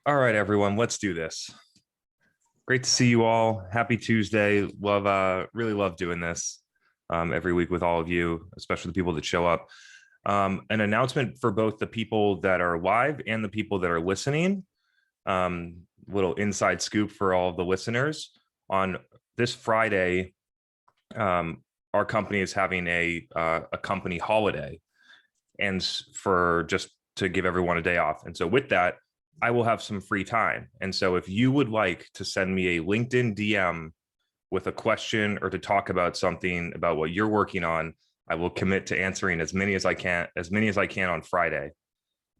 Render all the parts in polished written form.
All right, everyone, let's do this. Great to see you all. Happy Tuesday. Really love doing this every week with all of you, especially the people that show up. An announcement for both the people that are live and the people that are listening. Little inside scoop for all of the listeners. On this Friday, our company is having a company holiday, and for just to give everyone a day off. And so with that, I will have some free time. And so if you would like to send me a LinkedIn DM with a question or to talk about something about what you're working on, I will commit to answering as many as I can on Friday.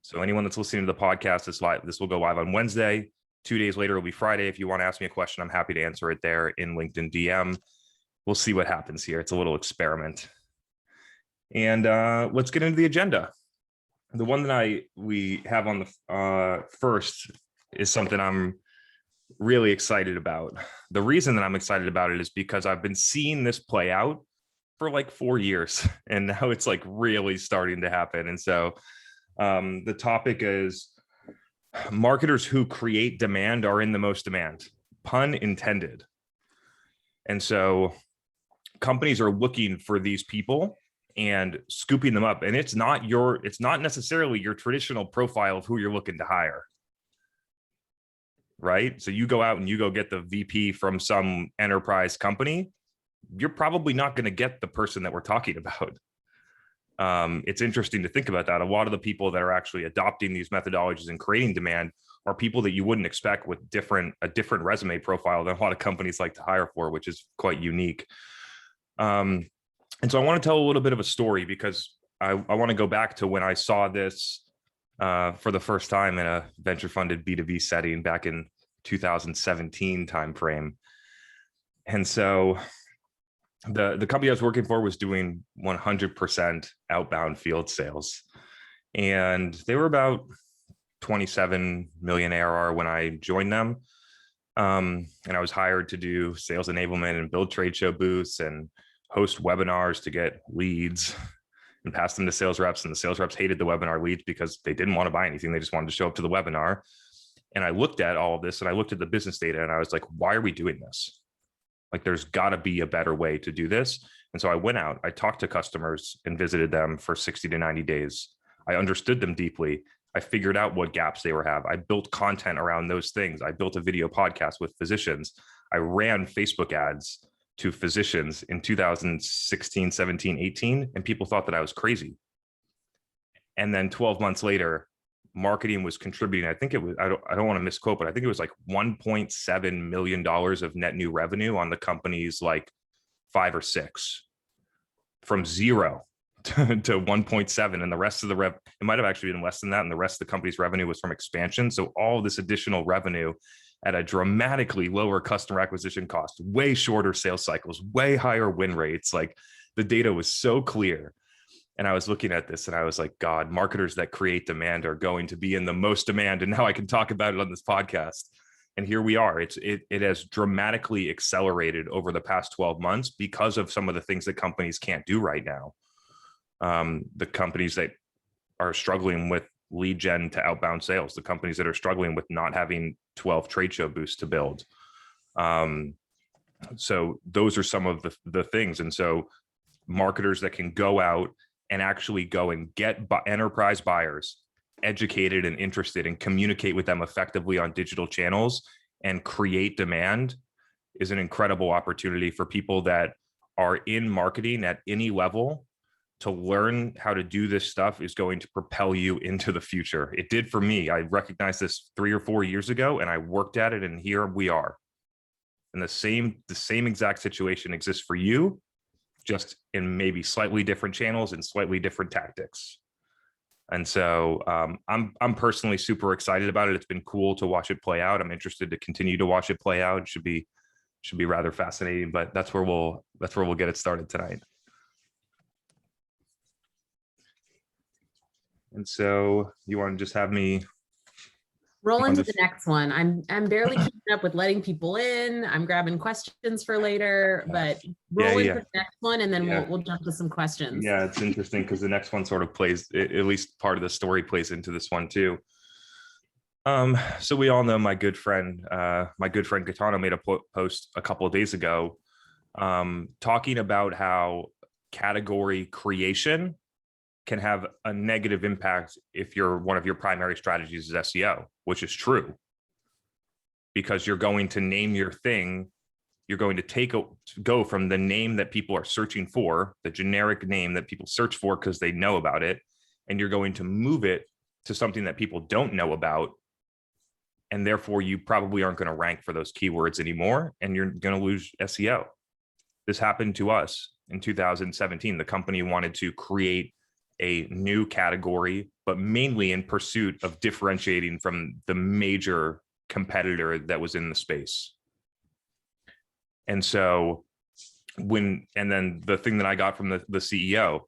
So anyone that's listening to the podcast, this will go live on Wednesday. 2 days later, it'll be Friday. If you want to ask me a question, I'm happy to answer it there in LinkedIn DM. We'll see what happens here. It's a little experiment. And let's get into the agenda. The one that we have on the first is something I'm really excited about. The reason that I'm excited about it is because I've been seeing this play out for like 4 years, and now it's like really starting to happen. And so the topic is marketers who create demand are in the most demand, pun intended. And so companies are looking for these people and scooping them up. And it's not necessarily your traditional profile of who you're looking to hire, right? So you go out and you go get the VP from some enterprise company, you're probably not going to get the person that we're talking about. It's interesting to think about that. A lot of the people that are actually adopting these methodologies and creating demand are people that you wouldn't expect with a different resume profile than a lot of companies like to hire for, which is quite unique. And so I want to tell a little bit of a story because I want to go back to when I saw this for the first time in a venture funded B2B setting back in 2017 timeframe. And so the company I was working for was doing 100% outbound field sales. And they were about 27 million ARR when I joined them. And I was hired to do sales enablement and build trade show booths and host webinars to get leads and pass them to sales reps. And the sales reps hated the webinar leads because they didn't want to buy anything. They just wanted to show up to the webinar. And I looked at all of this and I looked at the business data and I was like, why are we doing this? Like, there's got to be a better way to do this. And so I went out, I talked to customers and visited them for 60 to 90 days. I understood them deeply. I figured out what gaps they were have. I built content around those things. I built a video podcast with physicians. I ran Facebook ads to physicians in 2016, 17, 18, and people thought that I was crazy. And then 12 months later, marketing was contributing. I think it was, I don't want to misquote, but I think it was like $1.7 million of net new revenue on the company's like 5 or 6, from 0 to 1.7. And the rest of the it might have actually been less than that. And the rest of the company's revenue was from expansion. So all this additional revenue at a dramatically lower customer acquisition cost, way shorter sales cycles, way higher win rates. Like, the data was so clear. And I was looking at this and I was like, God, marketers that create demand are going to be in the most demand. And now I can talk about it on this podcast. And here we are. It has dramatically accelerated over the past 12 months because of some of the things that companies can't do right now. The companies that are struggling with lead gen to outbound sales, the companies that are struggling with not having 12 trade show booths to build. So those are some of the things. And so marketers that can go out and actually go and get enterprise buyers educated and interested and communicate with them effectively on digital channels and create demand is an incredible opportunity for people that are in marketing at any level. To learn how to do this stuff is going to propel you into the future. It did for me. I recognized this 3 or 4 years ago and I worked at it, and here we are. And the same exact situation exists for you, just in maybe slightly different channels and slightly different tactics. And so I'm personally super excited about it. It's been cool to watch it play out. I'm interested to continue to watch it play out. It should be rather fascinating, but that's where we'll get it started tonight. And so you want to just have me roll into the next one. I'm barely keeping up with letting people in. I'm grabbing questions for later, but roll into the next one and then we'll jump to some questions. Yeah, it's interesting because the next one sort of plays, at least part of the story plays into this one too. So we all know my good friend Gaetano made a post a couple of days ago, talking about how category creation can have a negative impact if one of your primary strategies is SEO, which is true, because you're going to name your thing. You're going to go from the name that people are searching for, the generic name that people search for because they know about it, and you're going to move it to something that people don't know about. And therefore, you probably aren't going to rank for those keywords anymore, and you're going to lose SEO. This happened to us in 2017. The company wanted to create a new category, but mainly in pursuit of differentiating from the major competitor that was in the space. And so and then the thing that I got from the CEO,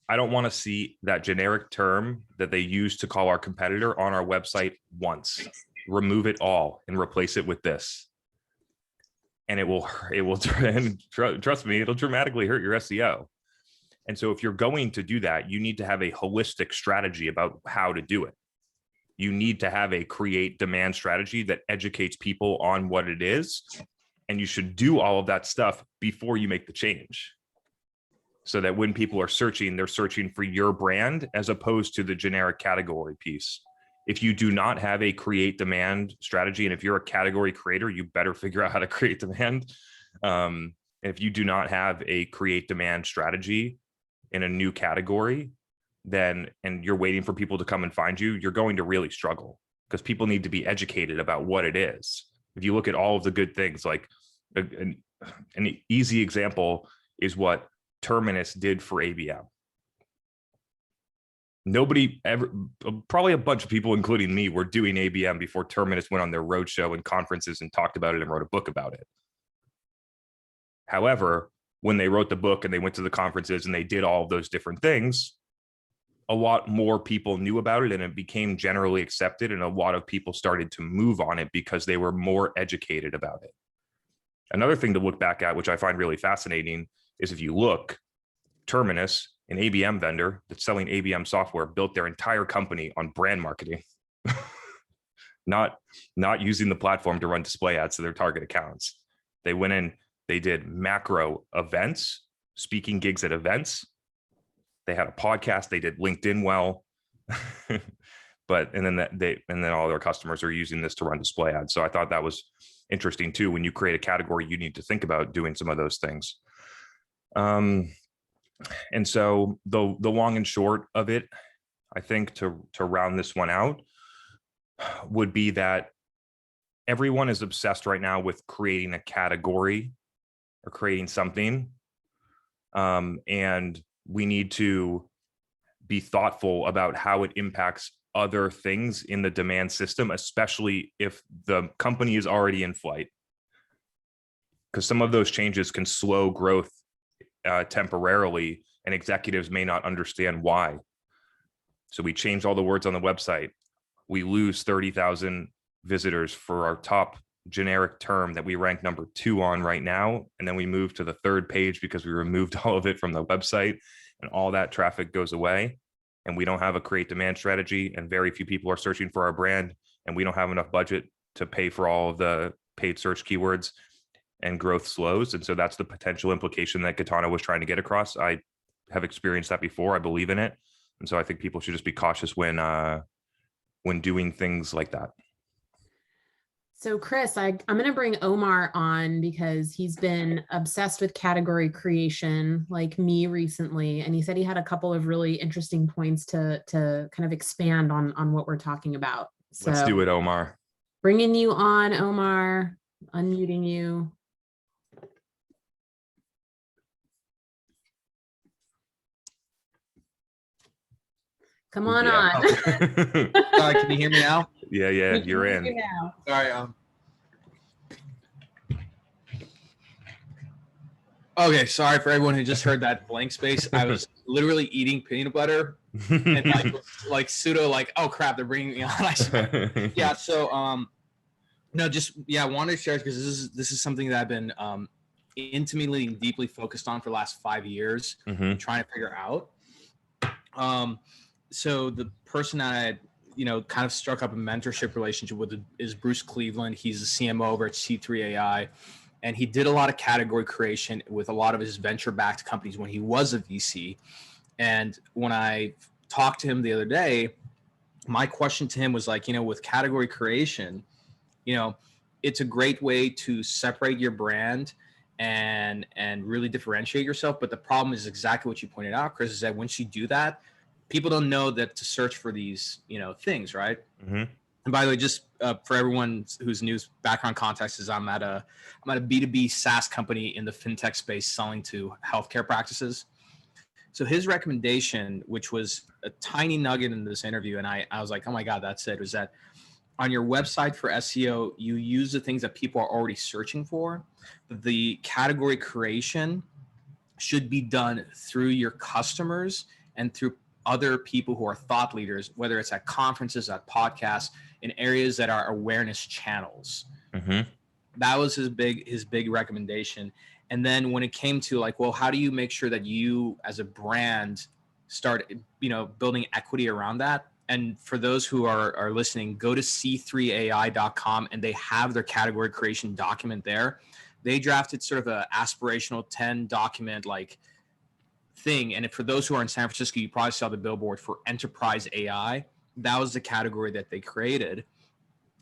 I don't want to see that generic term that they use to call our competitor on our website once. Remove it all and replace it with this. And it will, and trust me, it'll dramatically hurt your SEO. And so if you're going to do that, you need to have a holistic strategy about how to do it. You need to have a create demand strategy that educates people on what it is. And you should do all of that stuff before you make the change, so that when people are searching, they're searching for your brand as opposed to the generic category piece. If you do not have a create demand strategy, and if you're a category creator, you better figure out how to create demand. If you do not have a create demand strategy in a new category, and you're waiting for people to come and find you, you're going to really struggle, because people need to be educated about what it is. If you look at all of the good things, like an easy example is what Terminus did for ABM. Nobody ever, probably a bunch of people, including me, were doing ABM before Terminus went on their roadshow and conferences and talked about it and wrote a book about it. However, when they wrote the book and they went to the conferences and they did all of those different things, a lot more people knew about it and it became generally accepted, and a lot of people started to move on it because they were more educated about it. Another thing to look back at, which I find really fascinating, is if you look, Terminus, an ABM vendor that's selling ABM software, built their entire company on brand marketing, not using the platform to run display ads to their target accounts. They went in, they did macro events, speaking gigs at events. They had a podcast. They did LinkedIn well, and then all their customers are using this to run display ads. So I thought that was interesting too. When you create a category, you need to think about doing some of those things. And so the long and short of it, I think, to round this one out, would be that everyone is obsessed right now with creating a category or creating something. And we need to be thoughtful about how it impacts other things in the demand system, especially if the company is already in flight, because some of those changes can slow growth temporarily, and executives may not understand why. So we change all the words on the website. We lose 30,000 visitors for our top generic term that we rank number 2 on right now. And then we move to the 3rd page because we removed all of it from the website, and all that traffic goes away. And we don't have a create demand strategy, and very few people are searching for our brand, and we don't have enough budget to pay for all of the paid search keywords, and growth slows. And so that's the potential implication that Gaetano was trying to get across. I have experienced that before. I believe in it. And so I think people should just be cautious when doing things like that. So Chris, I'm going to bring Omar on because he's been obsessed with category creation like me recently. And he said he had a couple of really interesting points to kind of expand on what we're talking about. So let's do it, Omar. Bringing you on, Omar, unmuting you. Come on on. Sorry, can you hear me now? Yeah, you're in. Sorry. Okay, sorry for everyone who just heard that blank space. I was literally eating peanut butter and like pseudo oh crap, they're bringing me on. Yeah, so no, just I wanted to share because this is something that I've been intimately and deeply focused on for the last 5 years, trying to figure out. So the person that I kind of struck up a mentorship relationship with is Bruce Cleveland. He's the CMO over at C3 AI. And he did a lot of category creation with a lot of his venture-backed companies when he was a VC. And when I talked to him the other day, my question to him was like, with category creation, it's a great way to separate your brand and really differentiate yourself. But the problem is exactly what you pointed out, Chris, is that once you do that, people don't know that to search for these, things, right? Mm-hmm. And by the way, just for everyone whose news background context is I'm at a B2B SaaS company in the fintech space selling to healthcare practices. So his recommendation, which was a tiny nugget in this interview, and I was like, oh my God, that's it, was that on your website for SEO, you use the things that people are already searching for. The category creation should be done through your customers and through other people who are thought leaders, whether it's at conferences, at podcasts, in areas that are awareness channels. Mm-hmm. That was his big recommendation. And then when it came to like, well, how do you make sure that you as a brand start, building equity around that? And for those who are listening, go to c3ai.com and they have their category creation document there. They drafted sort of an aspirational 10 document like thing. And for those who are in San Francisco, you probably saw the billboard for enterprise AI. That was the category that they created.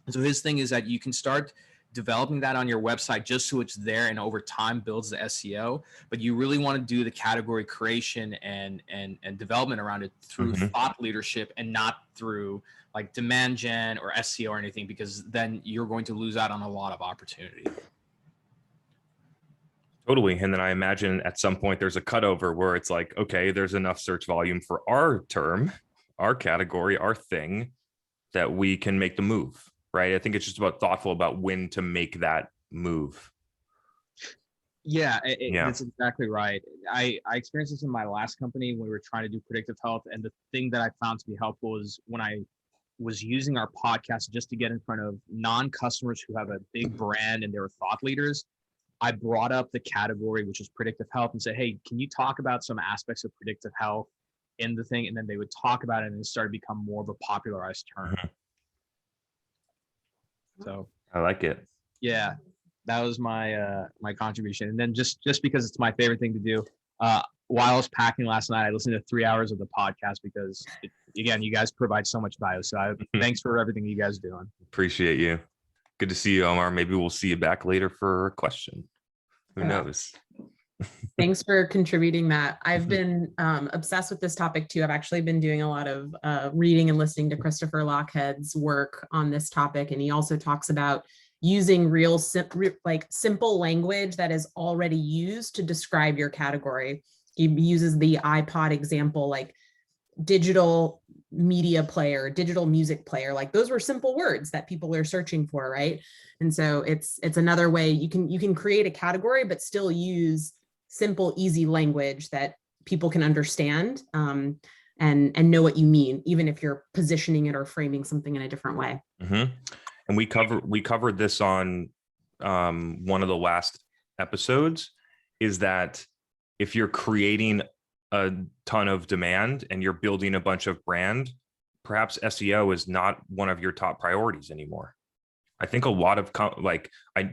And so his thing is that you can start developing that on your website just so it's there and over time builds the SEO, but you really want to do the category creation and development around it through mm-hmm. thought leadership and not through like demand gen or SEO or anything, because then you're going to lose out on a lot of opportunity. Totally. And then I imagine at some point there's a cutover where it's like, okay, there's enough search volume for our term, our category, our thing, that we can make the move. Right. I think it's just about thoughtful about when to make that move. Yeah, that's exactly right. I experienced this in my last company when we were trying to do predictive health. And the thing that I found to be helpful is when I was using our podcast just to get in front of non-customers who have a big brand and they were thought leaders, I brought up the category, which is predictive health, and said, hey, can you talk about some aspects of predictive health in the thing? And then they would talk about it and it started to become more of a popularized term. Mm-hmm. So I like it. Yeah, that was my my contribution. And then just because it's my favorite thing to do, while I was packing last night, I listened to 3 hours of the podcast because again, you guys provide so much value. So thanks for everything you guys are doing. Appreciate you. Good to see you, Omar. Maybe we'll see you back later for a question. Who knows? Thanks for contributing that. I've been obsessed with this topic too. I've actually been doing a lot of reading and listening to Christopher Lochhead's work on this topic. And he also talks about using simple language that is already used to describe your category. He uses the iPod example, like digital media player, digital music player, like those were simple words that people are searching for, right? And so it's another way you can create a category, but still use simple, easy language that people can understand and know what you mean, even if you're positioning it or framing something in a different way. Mm-hmm. And we covered this on one of the last episodes, is that if you're creating a ton of demand and you're building a bunch of brand, perhaps SEO is not one of your top priorities anymore. I think a lot of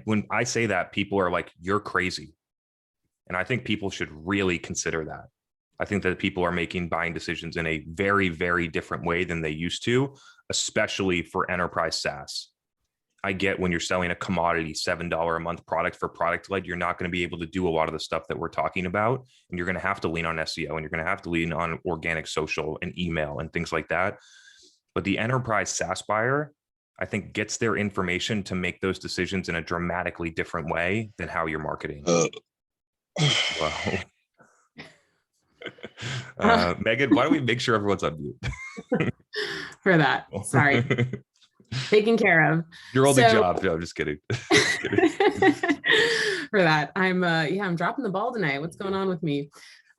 when I say that, people are like, you're crazy. And I think people should really consider that. I think that people are making buying decisions in a very, very different way than they used to, especially for enterprise SaaS. I get when you're selling a commodity $7 a month product for product led, you're not going to be able to do a lot of the stuff that we're talking about. And you're going to have to lean on SEO and you're going to have to lean on organic social and email and things like that. But the enterprise SaaS buyer, I think, gets their information to make those decisions in a dramatically different way than how you're marketing. Wow. Megan, why don't we make sure everyone's on mute? For that. Sorry. Taken care of. Your only job. No, I'm just kidding. For that. I'm dropping the ball tonight. What's going on with me?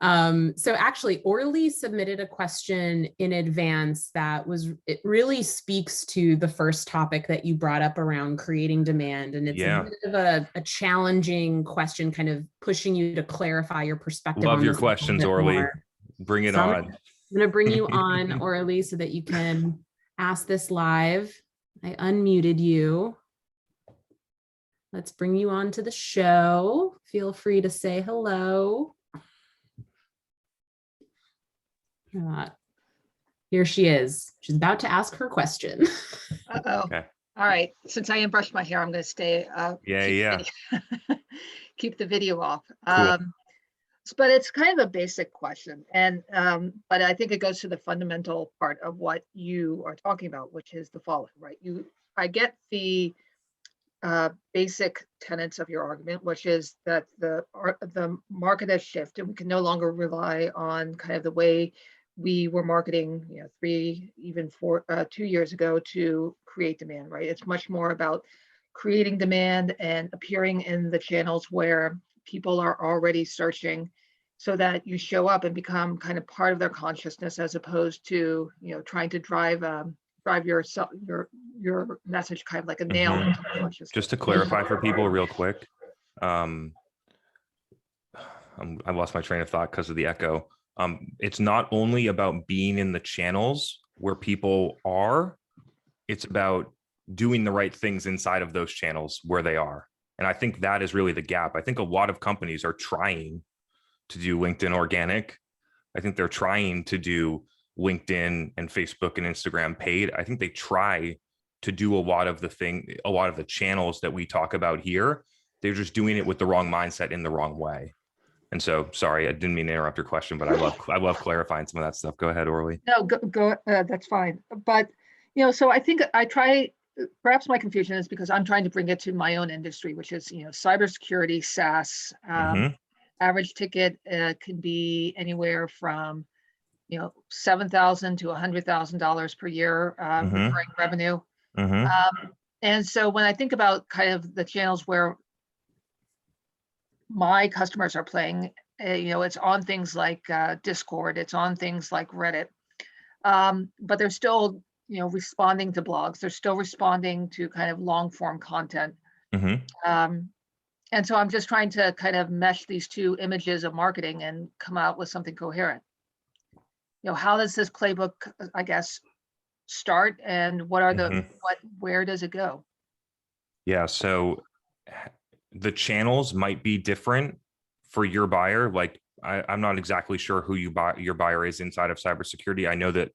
So actually, Orly submitted a question in advance it really speaks to the first topic that you brought up around creating demand. And it's a bit of a challenging question, kind of pushing you to clarify your perspective. Love your questions, Orly. Bring it on. I'm going to bring you on, Orly, so that you can ask this live. I unmuted you. Let's bring you on to the show. Feel free to say hello. Here she is. She's about to ask her question. Uh-oh. Okay. All right. Since I didn't brush my hair, I'm going to stay. Yeah. Keep the video off. Cool. But it's kind of a basic question. And but I think it goes to the fundamental part of what you are talking about, which is the following, right? I get the basic tenets of your argument, which is that the market has shifted. We can no longer rely on kind of the way we were marketing, 2 years ago to create demand, right? It's much more about creating demand and appearing in the channels where people are already searching, so that you show up and become kind of part of their consciousness, as opposed to, trying to drive your message kind of like a nail into the consciousness. Just to clarify for people real quick, I lost my train of thought because of the echo. It's not only about being in the channels where people are, it's about doing the right things inside of those channels where they are. And I think that is really the gap. I think a lot of companies are trying to do LinkedIn organic. I think they're trying to do LinkedIn and Facebook and Instagram paid. I think they try to do a lot of the channels that we talk about here. They're just doing it with the wrong mindset in the wrong way. And so, sorry, I didn't mean to interrupt your question, but I love clarifying some of that stuff. Go ahead, Orly. No, go. That's fine. But so I think I try. Perhaps my confusion is because I'm trying to bring it to my own industry, which is cybersecurity, SaaS. Average ticket can be anywhere from $7,000 to $100,000 per year recurring revenue. And so when I think about kind of the channels where my customers are playing, it's on things like Discord, it's on things like Reddit, but they're still responding to blogs, they're still responding to kind of long form content. And so I'm just trying to kind of mesh these two images of marketing and come out with something coherent. How does this playbook, I guess, start, and what are where does it go? Yeah, so the channels might be different for your buyer. Like I'm not exactly sure who your buyer is inside of cybersecurity. I know that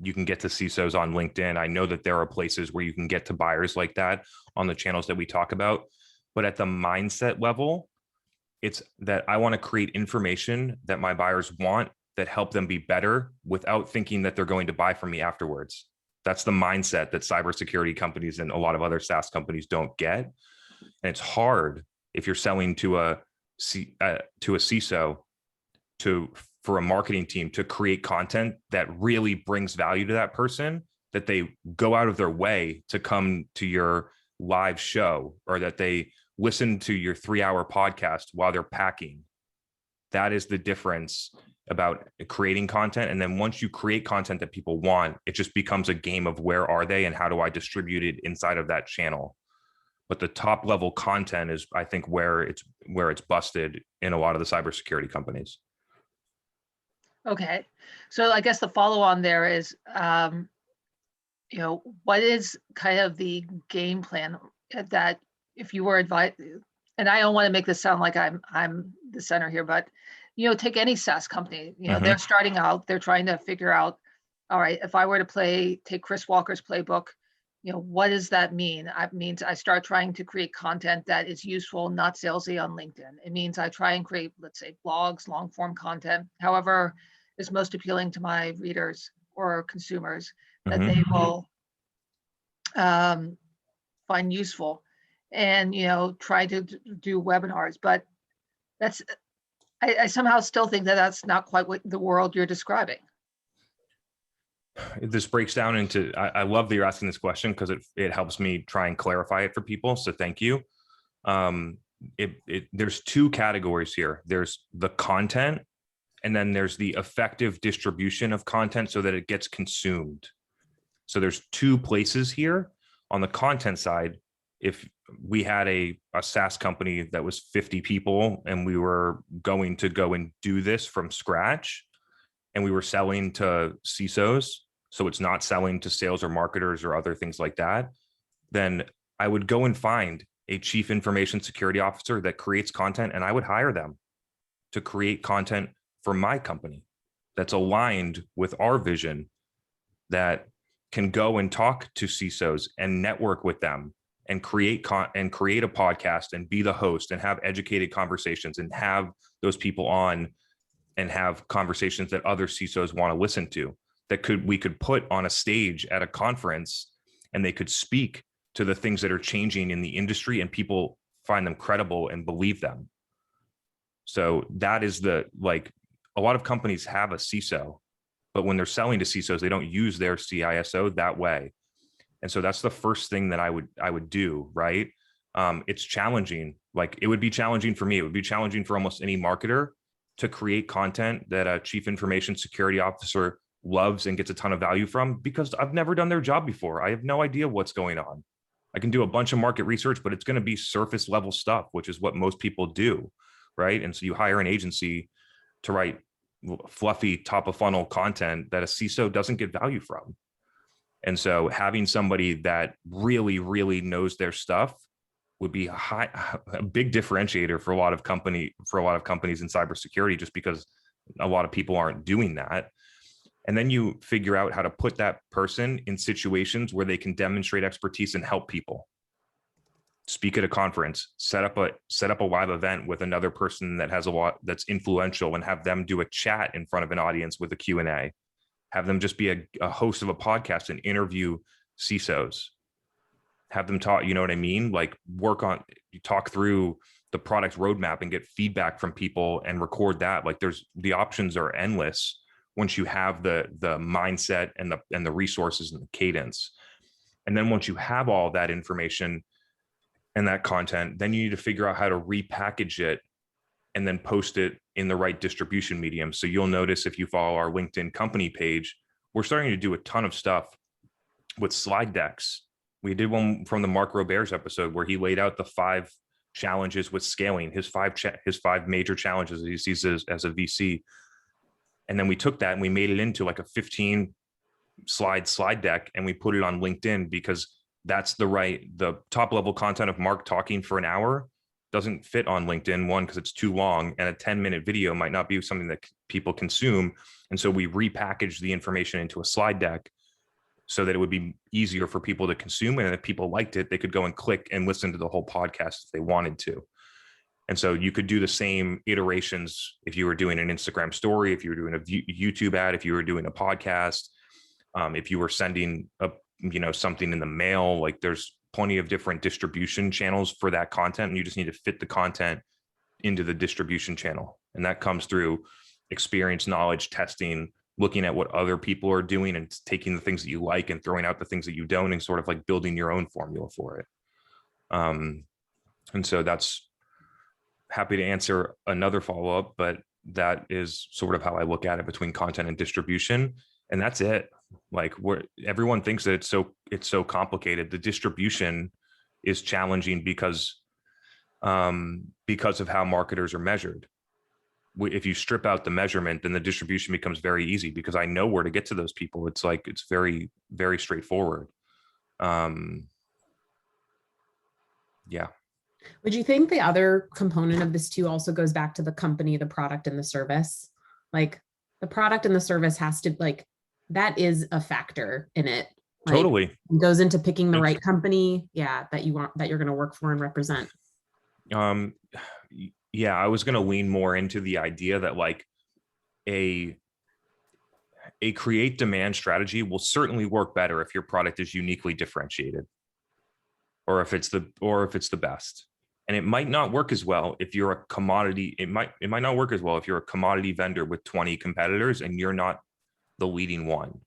you can get to CISOs on LinkedIn. I know that there are places where you can get to buyers like that on the channels that we talk about. But at the mindset level, it's that I want to create information that my buyers want that help them be better without thinking that they're going to buy from me afterwards. That's the mindset that cybersecurity companies and a lot of other SaaS companies don't get. And it's hard if you're selling to a CISO for a marketing team to create content that really brings value to that person, that they go out of their way to come to your live show, or that they listen to your 3-hour podcast while they're packing. That is the difference about creating content. And then once you create content that people want, it just becomes a game of where are they and how do I distribute it inside of that channel. But the top level content is, I think, where it's busted in a lot of the cybersecurity companies. Okay, so I guess the follow on there is, what is kind of the game plan that if you were advised, and I don't want to make this sound like I'm the center here, but take any SaaS company, they're starting out, they're trying to figure out, all right, if I were to take Chris Walker's playbook, what does that mean? It means I start trying to create content that is useful, not salesy on LinkedIn. It means I try and create, let's say, blogs, long form content, however is most appealing to my readers or consumers that they will find useful, and try to do webinars. But I somehow still think that that's not quite what the world you're describing. This breaks down into, I love that you're asking this question because it helps me try and clarify it for people. So thank you. There's two categories here. There's the content, and then there's the effective distribution of content so that it gets consumed. So there's two places here. On the content side, if we had a SaaS company that was 50 people and we were going to go and do this from scratch, and we were selling to CISOs, so it's not selling to sales or marketers or other things like that, then I would go and find a chief information security officer that creates content, and I would hire them to create content for my company that's aligned with our vision, that can go and talk to CISOs and network with them and create a podcast and be the host and have educated conversations and have those people on and have conversations that other CISOs want to listen to, that we could put on a stage at a conference, and they could speak to the things that are changing in the industry, and people find them credible and believe them. So that is a lot of companies have a CISO, but when they're selling to CISOs, they don't use their CISO that way. And so that's the first thing that I would do, right? It's challenging. Like, it would be challenging for me. It would be challenging for almost any marketer to create content that a chief information security officer loves and gets a ton of value from, because I've never done their job before. I have no idea what's going on. I can do a bunch of market research, but it's going to be surface level stuff, which is what most people do, right? And so you hire an agency to write fluffy top of funnel content that a CISO doesn't get value from. And so having somebody that really, really knows their stuff would be a big differentiator for a lot of companies in cybersecurity, just because a lot of people aren't doing that. And then you figure out how to put that person in situations where they can demonstrate expertise and help people. Speak at a conference, set up a live event with another person that has a lot that's influential, and have them do a chat in front of an audience with a Q&A. Have them just be a host of a podcast and interview CISOs. Have them talk, you know what I mean? Like, talk through the product roadmap and get feedback from people and record that. Like, the options are endless once you have the mindset and the resources and the cadence. And then once you have all that information and that content, then you need to figure out how to repackage it and then post it in the right distribution medium. So you'll notice, if you follow our LinkedIn company page, we're starting to do a ton of stuff with slide decks. We did one from the Mark Robert's episode where he laid out the 5 challenges with scaling, his 5 major challenges that he sees as a VC. And then we took that and we made it into like a 15 slide deck, and we put it on LinkedIn, because that's the top level content of Mark talking for an hour doesn't fit on LinkedIn, one, because it's too long, and a 10-minute video might not be something that people consume. And so we repackaged the information into a slide deck so that it would be easier for people to consume. And if people liked it, they could go and click and listen to the whole podcast if they wanted to. And so you could do the same iterations if you were doing an Instagram story, if you were doing a YouTube ad, if you were doing a podcast, if you were sending something in the mail. Like, there's plenty of different distribution channels for that content, and you just need to fit the content into the distribution channel. And that comes through experience, knowledge, testing, looking at what other people are doing and taking the things that you like and throwing out the things that you don't, and sort of like building your own formula for it. And so that's, happy to answer another follow-up, but that is sort of how I look at it between content and distribution. And that's it. Like, everyone thinks that it's so complicated. The distribution is challenging because of how marketers are measured. If you strip out the measurement, then the distribution becomes very easy, because I know where to get to those people. It's very, very straightforward. Yeah. Would you think the other component of this too also goes back to the company, the product, and the service? Like, the product and the service has to, like, that is a factor in it. Like, totally. It goes into picking the right company, that you're going to work for and represent. Yeah, I was going to lean more into the idea that, like, a create demand strategy will certainly work better if your product is uniquely differentiated, or if it's the best. And it might not work as well if you're a commodity. It might not work as well if you're a commodity vendor with 20 competitors and you're not the leading one,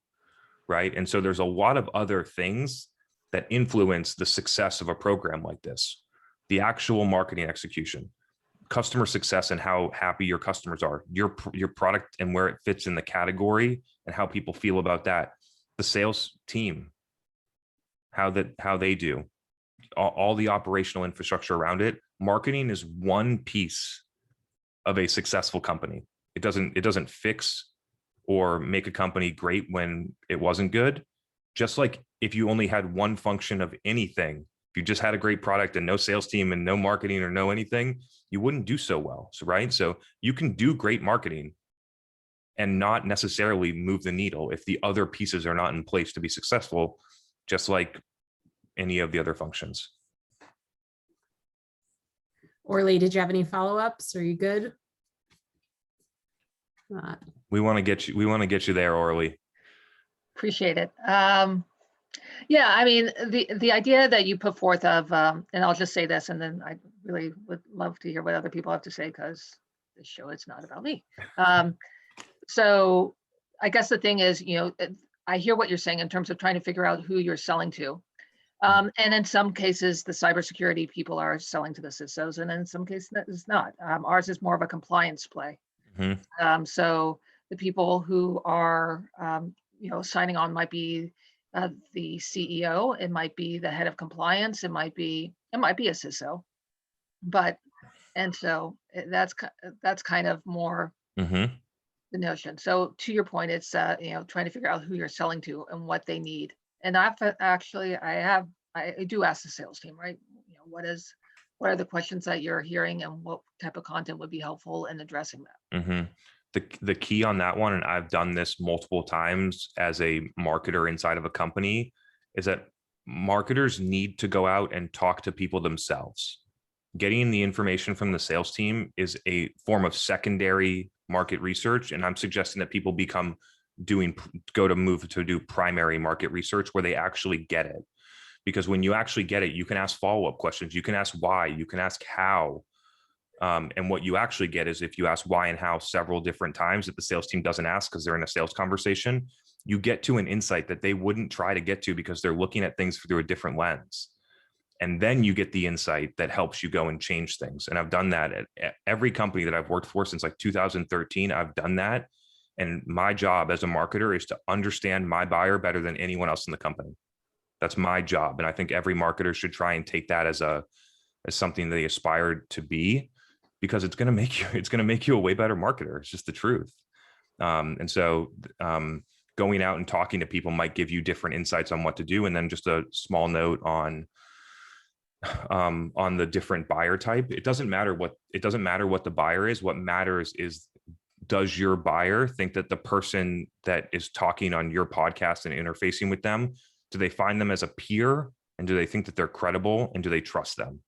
right? And so there's a lot of other things that influence the success of a program like this. The actual marketing execution, customer success, and how happy your customers are, your product and where it fits in the category and how people feel about that. The sales team, how they do, all the operational infrastructure around it. Marketing is one piece of a successful company. It doesn't fix or make a company great when it wasn't good. Just like if you only had one function of anything, if you just had a great product and no sales team and no marketing or no anything, you wouldn't do so well. So, right. So you can do great marketing and not necessarily move the needle if the other pieces are not in place to be successful, just like any of the other functions. Orly, did you have any follow-ups? Are you good? We want to get you there, Orly. Appreciate it. Yeah, I mean, the idea that you put forth of, and I'll just say this, and then I really would love to hear what other people have to say, because this show is not about me. So I guess the thing is, I hear what you're saying in terms of trying to figure out who you're selling to. And in some cases, the cybersecurity people are selling to the CISOs, and in some cases that is not. Ours is more of a compliance play. Mm-hmm. So the people who are, signing on might be the CEO, it might be the head of compliance, it might be a CISO, and so that's kind of more mm-hmm. the notion. So to your point, it's trying to figure out who you're selling to and what they need. And I do ask the sales team, right? What are the questions that you're hearing, and what type of content would be helpful in addressing that? Mm-hmm. The key on that one, and I've done this multiple times as a marketer inside of a company, is that marketers need to go out and talk to people themselves. Getting the information from the sales team is a form of secondary market research. And I'm suggesting that people move to do primary market research where they actually get it. Because when you actually get it, you can ask follow-up questions. You can ask why, you can ask how. And what you actually get is, if you ask why and how several different times that the sales team doesn't ask because they're in a sales conversation, you get to an insight that they wouldn't try to get to because they're looking at things through a different lens. And then you get the insight that helps you go and change things. And I've done that at every company that I've worked for since like 2013. I've done that. And my job as a marketer is to understand my buyer better than anyone else in the company. That's my job. And I think every marketer should try and take that as something they aspire to be, because it's going to make you a way better marketer. It's just the truth. And so going out and talking to people might give you different insights on what to do. And then just a small note on the different buyer type. It doesn't matter what the buyer is. What matters is, does your buyer think that the person that is talking on your podcast and interfacing with them, do they find them as a peer, and do they think that they're credible, and do they trust them?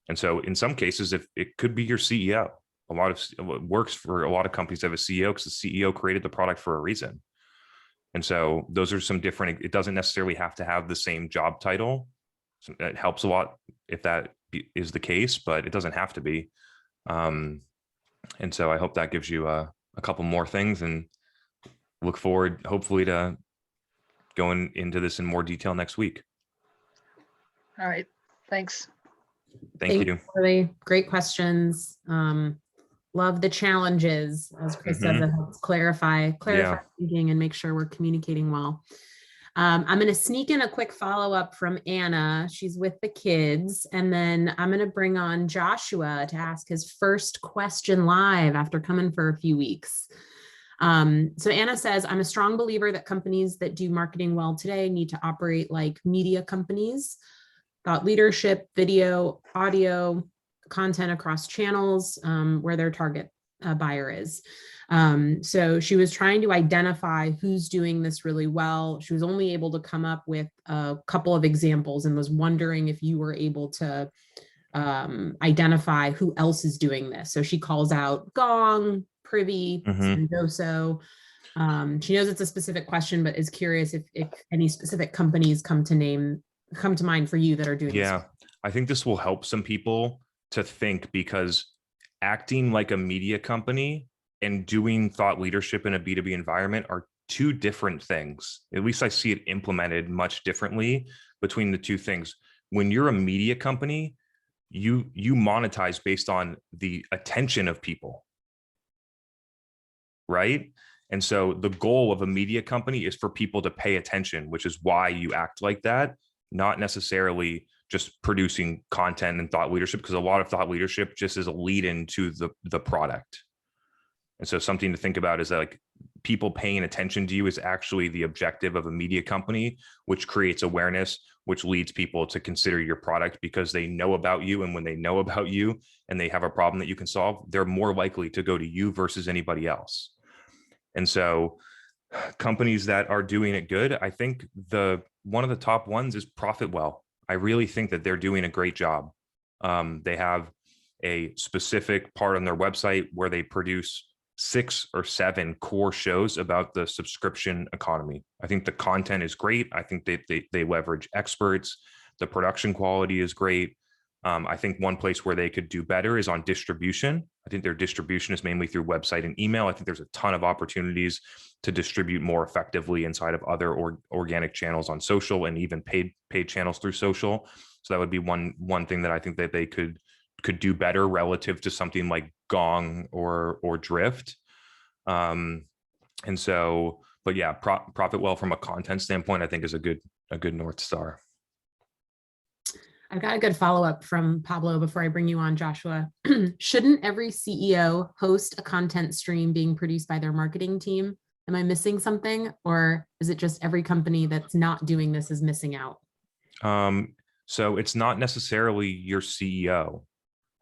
And so in some cases, if it could be your CEO, what works for a lot of companies have a CEO because the CEO created the product for a reason. And so those are some different, it doesn't necessarily have to have the same job title. So it helps a lot if that is the case, but it doesn't have to be. And so I hope that gives you a couple more things, and look forward, hopefully, to going into this in more detail next week. All right. Thanks. Thank you. Really great questions. Love the challenges, as Chris says, it helps clarify thinking and make sure we're communicating well. I'm going to sneak in a quick follow-up from Anna. She's with the kids. And then I'm going to bring on Joshua to ask his first question live after coming for a few weeks. So Anna says, I'm a strong believer that companies that do marketing well today need to operate like media companies. Thought leadership, video, audio, content across channels, where their target buyer is. So she was trying to identify who's doing this really well. She was only able to come up with a couple of examples, and was wondering if you were able to identify who else is doing this. So she calls out Gong, Privy, Sendoso. She knows it's a specific question, but is curious if any specific companies come to mind for you that are doing this. Yeah, I think this will help some people to think, because acting like a media company and doing thought leadership in a B2B environment are two different things. At least I see it implemented much differently between the two things. When you're a media company, you monetize based on the attention of people, right? And so the goal of a media company is for people to pay attention, which is why you act like that, not necessarily just producing content and thought leadership, because a lot of thought leadership just is a lead into the product. And so something to think about is that, like, people paying attention to you is actually the objective of a media company, which creates awareness, which leads people to consider your product because they know about you. And when they know about you and they have a problem that you can solve, they're more likely to go to you versus anybody else. And so companies that are doing it good, I think one of the top ones is Profitwell. I really think that they're doing a great job. They have a specific part on their website where they produce 6 or 7 core shows about the subscription economy. I think the content is great. I think they leverage experts. The production quality is great. I think one place where they could do better is on distribution. I think their distribution is mainly through website and email. I think there's a ton of opportunities to distribute more effectively inside of other organic channels on social and even paid channels through social. So that would be one thing that I think that they could do better relative to something like Gong or Drift. And so, but yeah, Profitwell from a content standpoint, I think is a good North Star. I've got a good follow-up from Pablo before I bring you on, Joshua. Shouldn't every CEO host a content stream being produced by their marketing team? Am I missing something? Or is it just every company that's not doing this is missing out? So it's not necessarily your CEO.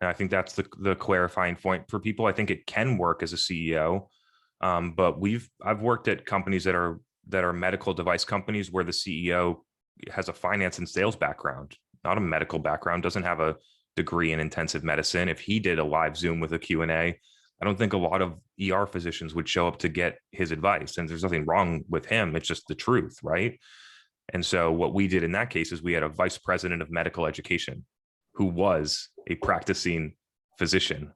And I think that's the clarifying point for people. I think it can work as a CEO. But I've worked at companies that are medical device companies where the CEO has a finance and sales background, not a medical background, doesn't have a degree in intensive medicine. If he did a live Zoom with a Q&A, I don't think a lot of ER physicians would show up to get his advice. And there's nothing wrong with him. It's just the truth, right? And so what we did in that case is we had a vice president of medical education who was a practicing physician.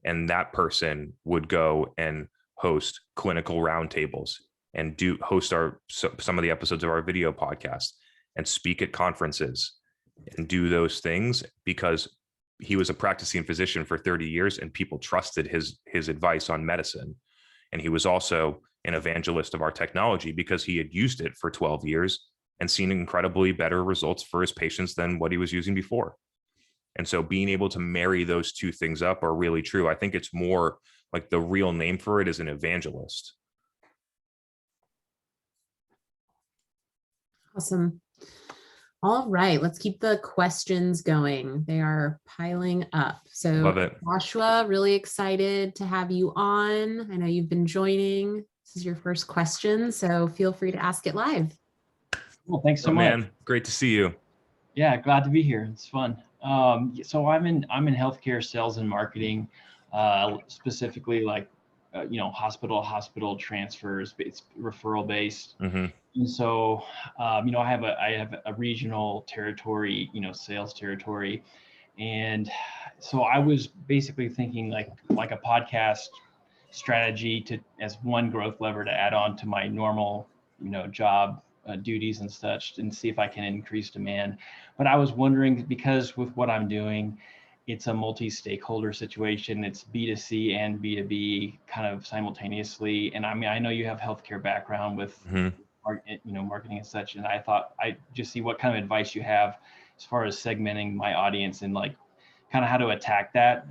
And that person would go and host clinical roundtables and host some of the episodes of our video podcast and speak at conferences and do those things because he was a practicing physician for 30 years and people trusted his advice on medicine. And he was also an evangelist of our technology because he had used it for 12 years and seen incredibly better results for his patients than what he was using before. And so being able to marry those two things up are really true. I think it's more like the real name for it is an evangelist. Awesome. All right, let's keep the questions going. They are piling up. So Love it. Joshua, really excited to have you on. I know you've been joining. This is your first question, so feel free to ask it live. Well, thanks so much. Man, great to see you. Yeah, glad to be here. It's fun. So I'm in healthcare sales and marketing, specifically like hospital transfers. It's referral based. Mm-hmm. And so, I have a regional territory, sales territory. And so I was basically thinking like a podcast strategy as one growth lever to add on to my normal, job duties and such, and see if I can increase demand. But I was wondering, because with what I'm doing, it's a multi-stakeholder situation. It's B2C and B2B kind of simultaneously. And I mean, I know you have healthcare background with marketing and such, and I thought I'd just see what kind of advice you have as far as segmenting my audience and like kind of how to attack that.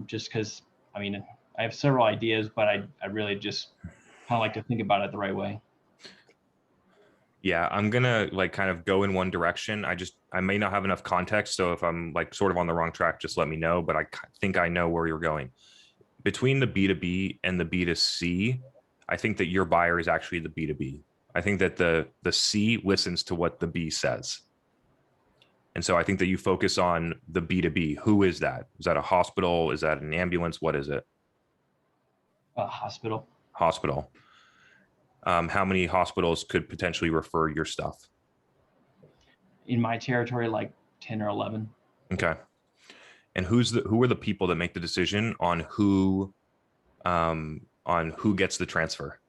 Just because, I mean, I have several ideas, but I really just kind of like to think about it the right way. Yeah, I'm gonna like kind of go in one direction. I may not have enough context, so if I'm like sort of on the wrong track, just let me know. But I think I know where you're going. Between the B2B and the B2C, I think that your buyer is actually the B2B. I think that the C listens to what the B says. And so I think that you focus on the B2B. Who is that? Is that a hospital? Is that an ambulance? What is it? Hospital. Hospital. How many hospitals could potentially refer your stuff? In my territory, like 10 or 11. Okay. And who are the people that make the decision on who gets the transfer?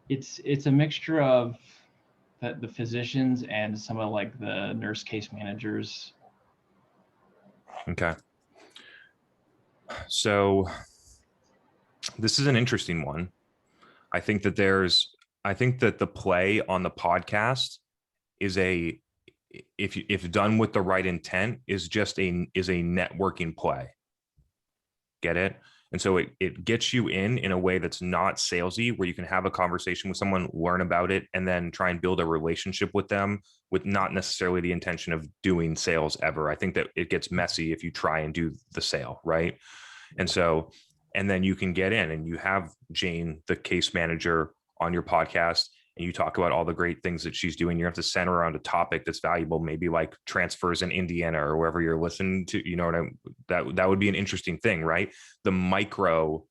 It's a mixture of the physicians and some of like the nurse case managers. Okay. So this is an interesting one. I think that the play on the podcast is if done with the right intent is a networking play. Get it? And so it gets you in a way that's not salesy, where you can have a conversation with someone, learn about it, and then try and build a relationship with them with not necessarily the intention of doing sales ever. I think that it gets messy if you try and do the sale, right? And so, and then you can get in and you have Jane, the case manager, on your podcast, and you talk about all the great things that she's doing. You have to center around a topic that's valuable, maybe like transfers in Indiana or wherever you're listening to, you know what that would be an interesting thing, right? The micro,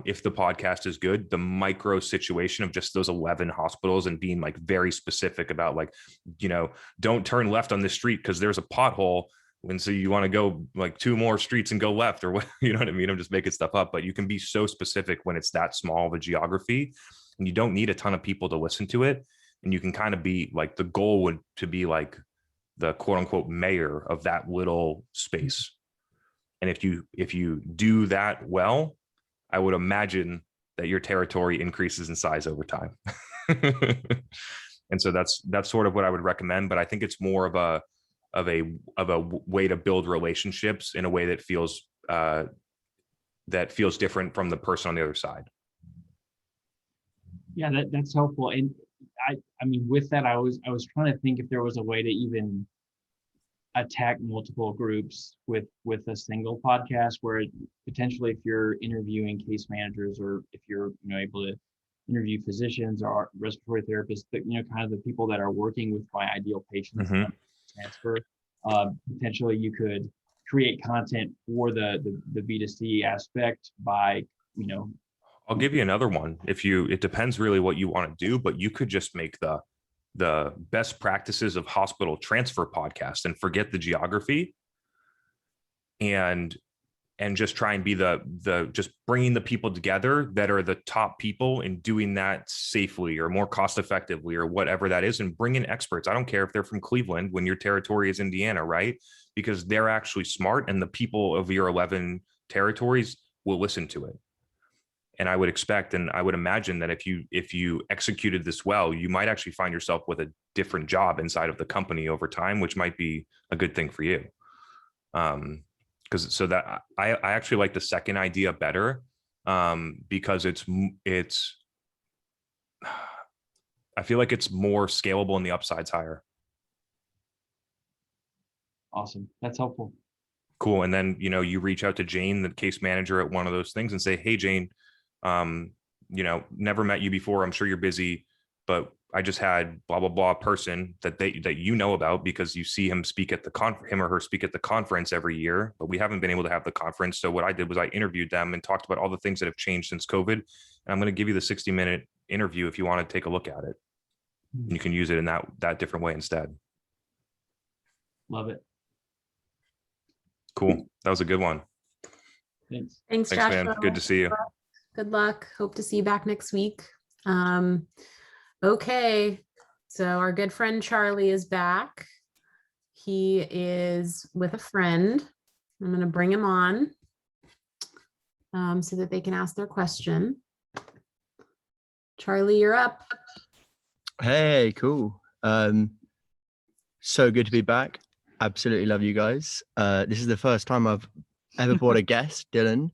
if the podcast is good, the micro situation of just those 11 hospitals and being like very specific about like, you know, don't turn left on this street because there's a pothole. And so you want to go like 2 more streets and go left, or what, you know what I mean? I'm just making stuff up, but you can be so specific when it's that small of a geography, and you don't need a ton of people to listen to it. And you can kind of be like, the goal would to be like the quote unquote mayor of that little space. And if you do that well, I would imagine that your territory increases in size over time. And so that's sort of what I would recommend. But I think it's more of a way to build relationships in a way that feels different from the person on the other side. Yeah, that's helpful. And I mean, with that, I was trying to think if there was a way to even attack multiple groups with a single podcast, where potentially if you're interviewing case managers, or if you're, you know, able to interview physicians or respiratory therapists, but, you know, kind of the people that are working with my ideal patients, transfer, potentially you could create content for the B2C aspect by, you know. I'll give you another one. It depends really what you want to do, but you could just make the best practices of hospital transfer podcast and forget the geography, and just try and be the just bringing the people together that are the top people and doing that safely or more cost effectively or whatever that is, and bring in experts. I don't care if they're from Cleveland when your territory is Indiana, right? Because they're actually smart, and the people of your 11 territories will listen to it. And I would expect, and I would imagine that if you executed this well, you might actually find yourself with a different job inside of the company over time, which might be a good thing for you. Because so that I actually like the second idea better, because it's I feel like it's more scalable and the upside's higher. Awesome, that's helpful. Cool. And then, you know, you reach out to Jane, the case manager at one of those things, and say, hey, Jane, you know, never met you before. I'm sure you're busy, but I just had blah, blah, blah person that you know about because you see him speak at him or her speak at the conference every year, but we haven't been able to have the conference. So what I did was I interviewed them and talked about all the things that have changed since COVID. And I'm going to give you the 60-minute interview if you want to take a look at it. You can use it in that different way instead. Love it. Cool. That was a good one. Thanks, Joshua. Man. Good to see you. Good luck. Hope to see you back next week. Okay. So our good friend Charlie is back. He is with a friend. I'm going to bring him on so that they can ask their question. Charlie, you're up. Hey, cool. So good to be back. Absolutely love you guys. This is the first time I've ever brought a guest, Dylan.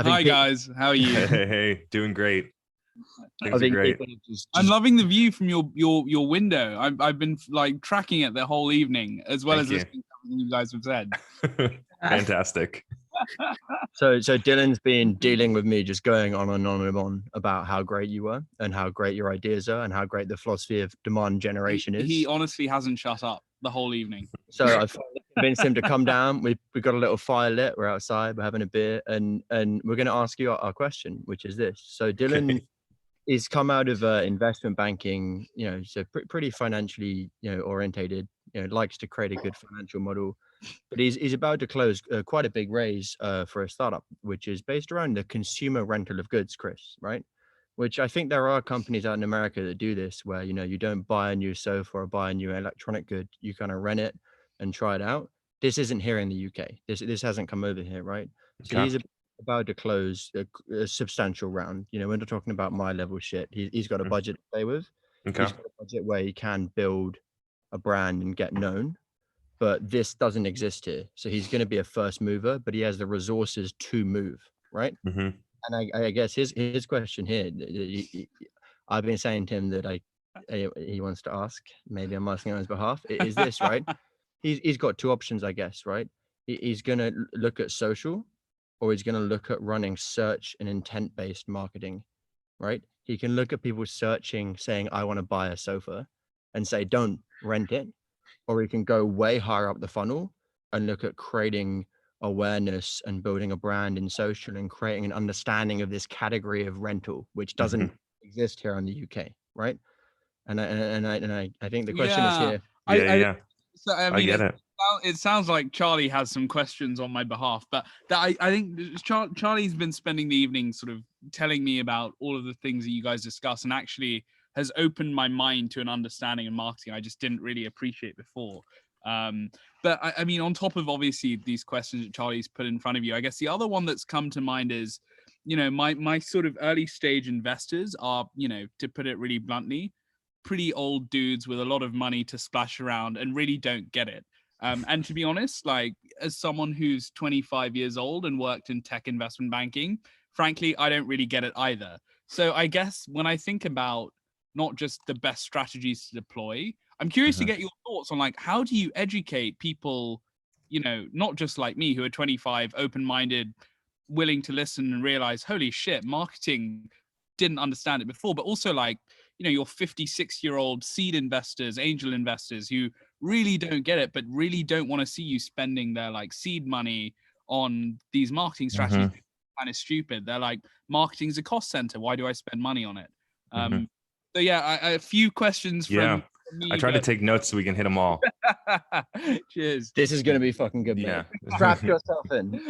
Hi guys, how are you? Hey, doing great. Things are great. I'm loving the view from your window. I've been like tracking it the whole evening, as well as listening to everything you guys have said. Fantastic. So Dylan's been dealing with me, just going on and on and on about how great you were and how great your ideas are and how great the philosophy of demand generation is. He honestly hasn't shut up the whole evening. So I've convinced him to come down. We've got a little fire lit. We're outside. We're having a beer, and we're going to ask you our question, which is this. So Dylan is come out of investment banking, you know, so pretty financially, you know, orientated. You know, likes to create a good financial model, but he's about to close quite a big raise for a startup, which is based around the consumer rental of goods, Chris, right? Which I think there are companies out in America that do this, where, you know, you don't buy a new sofa or buy a new electronic good, you kind of rent it and try it out. This isn't here in the UK. This hasn't come over here, right? So he's about to close a substantial round. You know, we're not talking about my level shit. He's got a budget to play with. He's got a budget where he can build a brand and get known. but this doesn't exist here. So he's going to be a first mover, but he has the resources to move, right? Mm-hmm. And I guess his question here, I've been saying to him that he wants to ask, maybe I'm asking on his behalf, is this, right? He's got two options, I guess, right? He's going to look at social, or he's going to look at running search and intent-based marketing, right? He can look at people searching, saying, I want to buy a sofa, and say, don't rent it. Or he can go way higher up the funnel and look at creating awareness and building a brand in social and creating an understanding of this category of rental, which doesn't exist here in the UK, right? And I think the question is here. So, I mean, get it. It sounds like Charlie has some questions on my behalf, but I think Charlie's been spending the evening sort of telling me about all of the things that you guys discuss, and actually has opened my mind to an understanding of marketing I just didn't really appreciate before. But I mean, on top of obviously these questions that Charlie's put in front of you, I guess the other one that's come to mind is, you know, my sort of early stage investors are, you know, to put it really bluntly, pretty old dudes with a lot of money to splash around and really don't get it. And to be honest, like, as someone who's 25 years old and worked in tech investment banking, frankly, I don't really get it either. So I guess when I think about not just the best strategies to deploy, I'm curious to get your thoughts on, like, how do you educate people, you know, not just like me who are 25, open-minded, willing to listen and realize, holy shit, marketing, didn't understand it before, but also, like, you know, your 56-year-old seed investors, angel investors who really don't get it, but really don't want to see you spending their like seed money on these marketing strategies. Kind of stupid. They're like, marketing is a cost center. Why do I spend money on it? So yeah, a few questions from me. I tried to take notes so we can hit them all. Cheers. This is going to be fucking good, man. Strap yourself in.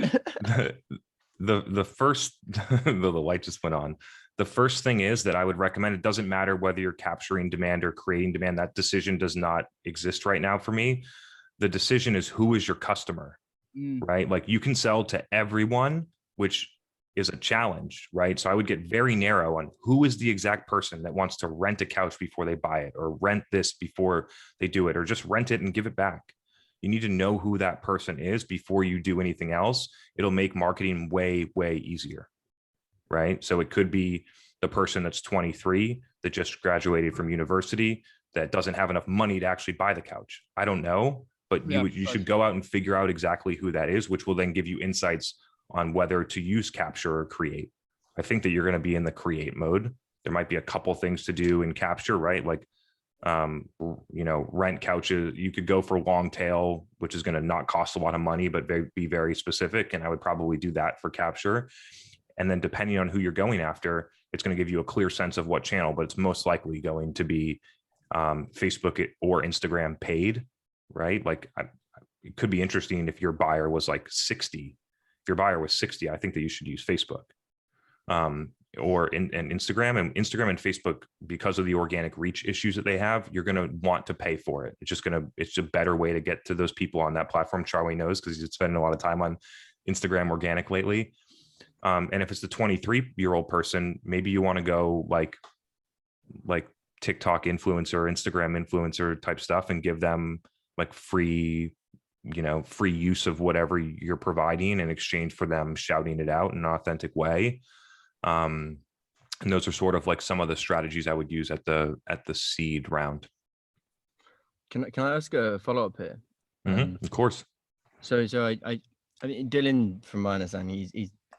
The first, the light just went on. The first thing is that I would recommend, it doesn't matter whether you're capturing demand or creating demand. That decision does not exist right now for me. The decision is, who is your customer, right? Like, you can sell to everyone, which is a challenge, right? So I would get very narrow on who is the exact person that wants to rent a couch before they buy it, or rent this before they do it, or just rent it and give it back. You need to know who that person is before you do anything else. It'll make marketing way, way easier, right? So it could be the person that's 23 that just graduated from university that doesn't have enough money to actually buy the couch. I don't know, but you should go out and figure out exactly who that is, which will then give you insights on whether to use capture or create. I think that you're going to be in the create mode. There might be a couple things to do in capture, right? Like, you know, rent couches. You could go for long tail, which is going to not cost a lot of money, but be very specific. And I would probably do that for capture. And then depending on who you're going after, it's going to give you a clear sense of what channel, but it's most likely going to be Facebook or Instagram paid, right? Like, it could be interesting if your buyer was like 60. If your buyer was 60, I think that you should use Facebook or in Instagram. And Instagram and Facebook, because of the organic reach issues that they have, you're going to want to pay for it. It's a better way to get to those people on that platform. Charlie knows, because he's spending a lot of time on Instagram organic lately. And if it's the 23-year-old person, maybe you want to go like TikTok influencer, Instagram influencer type stuff, and give them like free use of whatever you're providing in exchange for them shouting it out in an authentic way. And those are sort of like some of the strategies I would use at the seed round. Can I ask a follow-up here? Of course. So I mean, Dylan, from my understanding,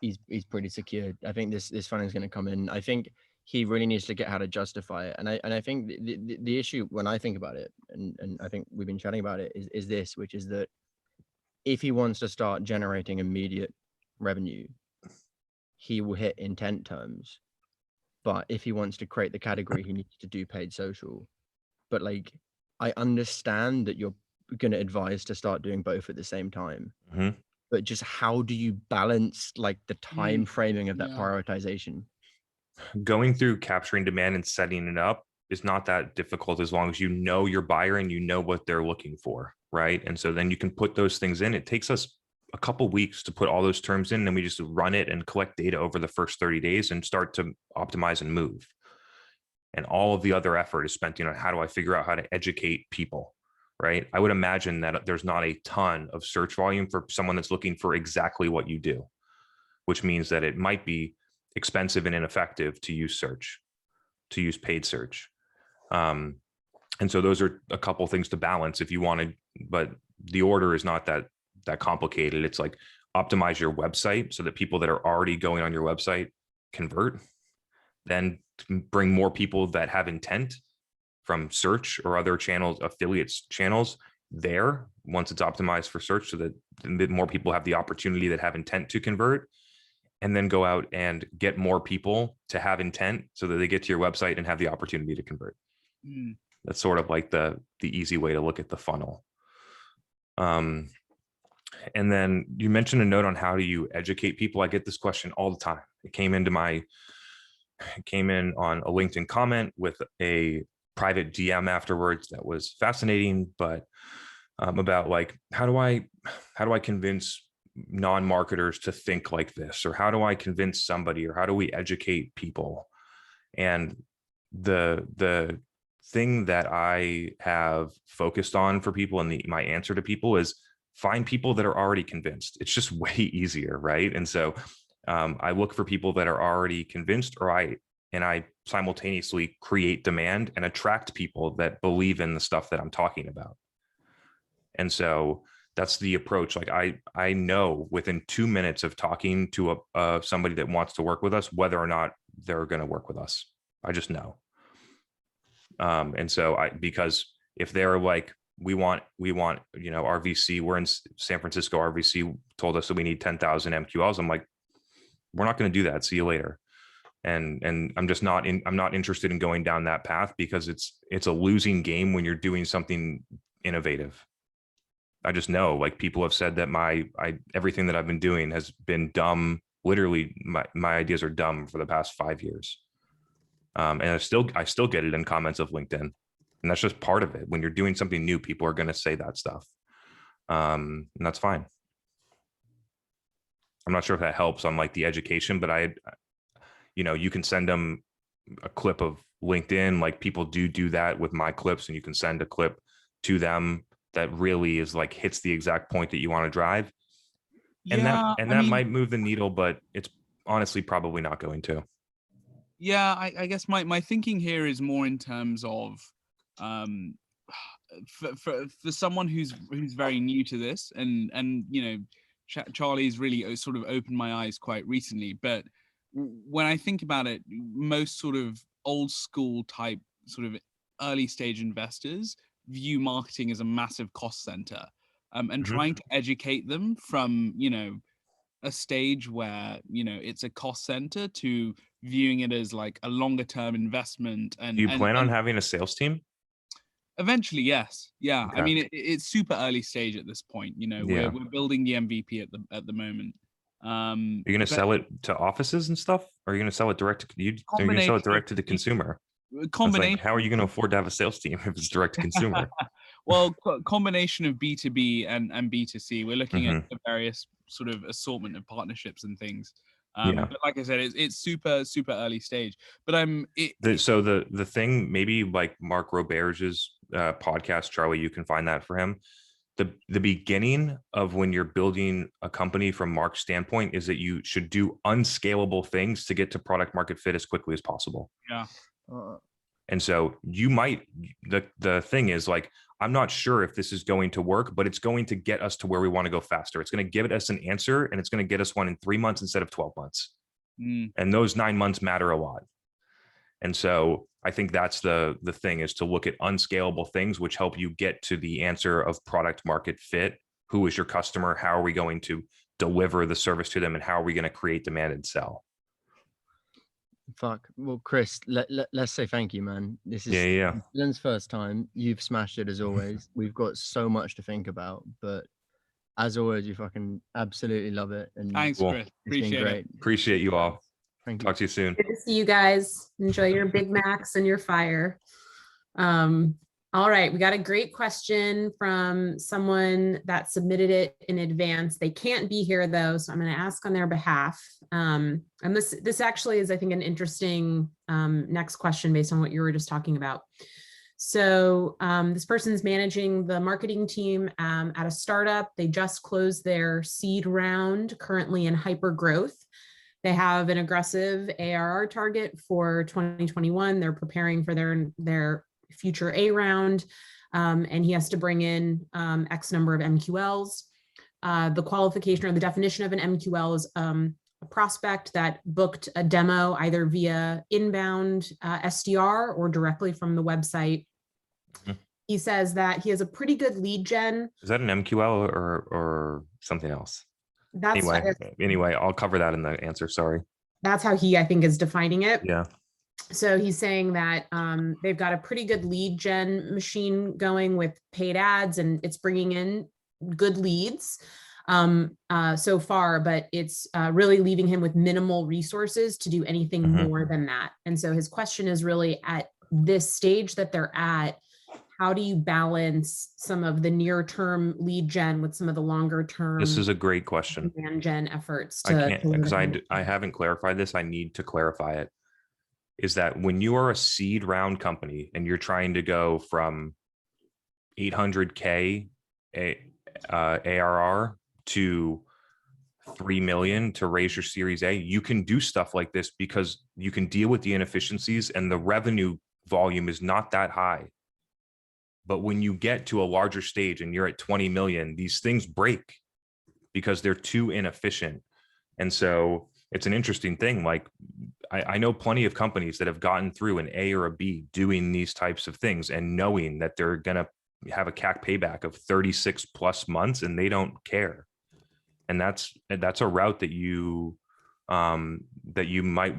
he's pretty secure. I think this funding is going to come in. I think he really needs to get how to justify it. And I think the issue when I think about it, and I think we've been chatting about it, is this, which is that if he wants to start generating immediate revenue, he will hit intent terms. But if he wants to create the category, he needs to do paid social. But like, I understand that you're going to advise to start doing both at the same time. But just how do you balance like the time framing of that prioritization? Going through capturing demand and setting it up is not that difficult, as long as you know your buyer and you know what they're looking for, right? And so then you can put those things in. It takes us a couple weeks to put all those terms in, and we just run it and collect data over the first 30 days and start to optimize and move. And all of the other effort is spent, how do I figure out how to educate people, right? I would imagine that there's not a ton of search volume for someone that's looking for exactly what you do, which means that it might be expensive and ineffective to use search, to use paid search. And so those are a couple things to balance if you wanted, but the order is not that complicated. It's like optimize your website so that people that are already going on your website convert, then bring more people that have intent from search or other channels, affiliates channels there once it's optimized for search, so that more people have the opportunity that have intent to convert, and then go out and get more people to have intent so that they get to your website and have the opportunity to convert. That's sort of like the easy way to look at the funnel. And then you mentioned a note on how do you educate people. I get this question all the time. It came in on a LinkedIn comment with a private DM afterwards that was fascinating, but about like, how do I convince non-marketers to think like this, or how do I convince somebody, or how do we educate people? And the thing that I have focused on for people, and my answer to people is find people that are already convinced. It's just way easier, right? And so I look for people that are already convinced, and I simultaneously create demand and attract people that believe in the stuff that I'm talking about. And so that's the approach. Like I know within 2 minutes of talking to somebody that wants to work with us, whether or not they're going to work with us. I just know. And so because if they're like, we want, our VC, we're in San Francisco, our VC told us that we need 10,000 MQLs. I'm like, we're not going to do that. See you later. And I'm just not interested in going down that path, because it's a losing game when you're doing something innovative. I just know, like, people have said that everything that I've been doing has been dumb. Literally, my ideas are dumb for the past 5 years. And I still get it in comments of LinkedIn, and that's just part of it. When you're doing something new, people are going to say that stuff. And that's fine. I'm not sure if that helps on like the education, but you can send them a clip of LinkedIn. Like, people do that with my clips, and you can send a clip to them that really is like hits the exact point that you want to drive. And that might move the needle, but it's honestly probably not going to. Yeah, I guess my thinking here is more in terms of for someone who's very new to this, and Charlie's really sort of opened my eyes quite recently. But when I think about it, most sort of old school type sort of early stage investors view marketing as a massive cost center, and trying to educate them from a stage where it's a cost center to viewing it as like a longer term investment. And do you plan on having a sales team? Eventually, yes. Yeah. Okay. I mean, it's super early stage at this point. We're building the MVP at the moment. Are you going to sell it to offices and stuff? Or are you going to sell it direct to are you going to sell it direct to the consumer? Combination. Like, how are you going to afford to have a sales team if it's direct to consumer? Well, combination of B2B and B2C. We're looking at the various sort of assortment of partnerships and things. But like I said, it's super, super early stage. But so the thing, maybe like Mark Roberge's podcast, Charlie, you can find that for him. The beginning of when you're building a company from Mark's standpoint is that you should do unscalable things to get to product market fit as quickly as possible. Yeah. And so you might, the thing is, like, I'm not sure if this is going to work, but it's going to get us to where we want to go faster. It's going to give us an answer, and it's going to get us one in 3 months instead of 12 months. And those 9 months matter a lot. And so I think that's the thing, is to look at unscalable things, which help you get to the answer of product market fit. Who is your customer? How are we going to deliver the service to them? And how are we going to create demand and sell? Fuck. Well, Chris, let's say thank you, man. This is Dylan's first time. You've smashed it as always. We've got so much to think about, but as always, you fucking absolutely love it. And thanks, Chris. Appreciate it. Appreciate you all. Thank you. Talk to you soon. Good to see you guys. Enjoy your Big Macs and your fire. All right, we got a great question from someone that submitted it in advance. They can't be here though, so I'm going to ask on their behalf. And this actually is, I think, an interesting next question based on what you were just talking about. So this person's managing the marketing team at a startup. They just closed their seed round, currently in hyper growth. They have an aggressive ARR target for 2021. They're preparing for their future A round, and he has to bring in X number of MQLs. The qualification or the definition of an MQL is a prospect that booked a demo either via inbound SDR or directly from the website. He says that he has a pretty good lead gen. Is that an MQL or something else? That's anyway, I'll cover that in the answer. Sorry. That's how he, I think, is defining it. Yeah. So he's saying that they've got a pretty good lead gen machine going with paid ads, and it's bringing in good leads so far, but it's really leaving him with minimal resources to do anything more than that. And so his question is really, at this stage that they're at, how do you balance some of the near-term lead gen with some of the longer-term? This is a great question. Demand gen efforts. I can't, because I haven't clarified this. I need to clarify it. Is that when you are a seed round company and you're trying to go from 800K ARR to 3 million to raise your Series A, you can do stuff like this because you can deal with the inefficiencies and the revenue volume is not that high. But when you get to a larger stage and you're at 20 million, these things break because they're too inefficient. And so it's an interesting thing. Like I know plenty of companies that have gotten through an A or a B doing these types of things and knowing that they're going to have a CAC payback of 36 plus months and they don't care. And that's a route that you might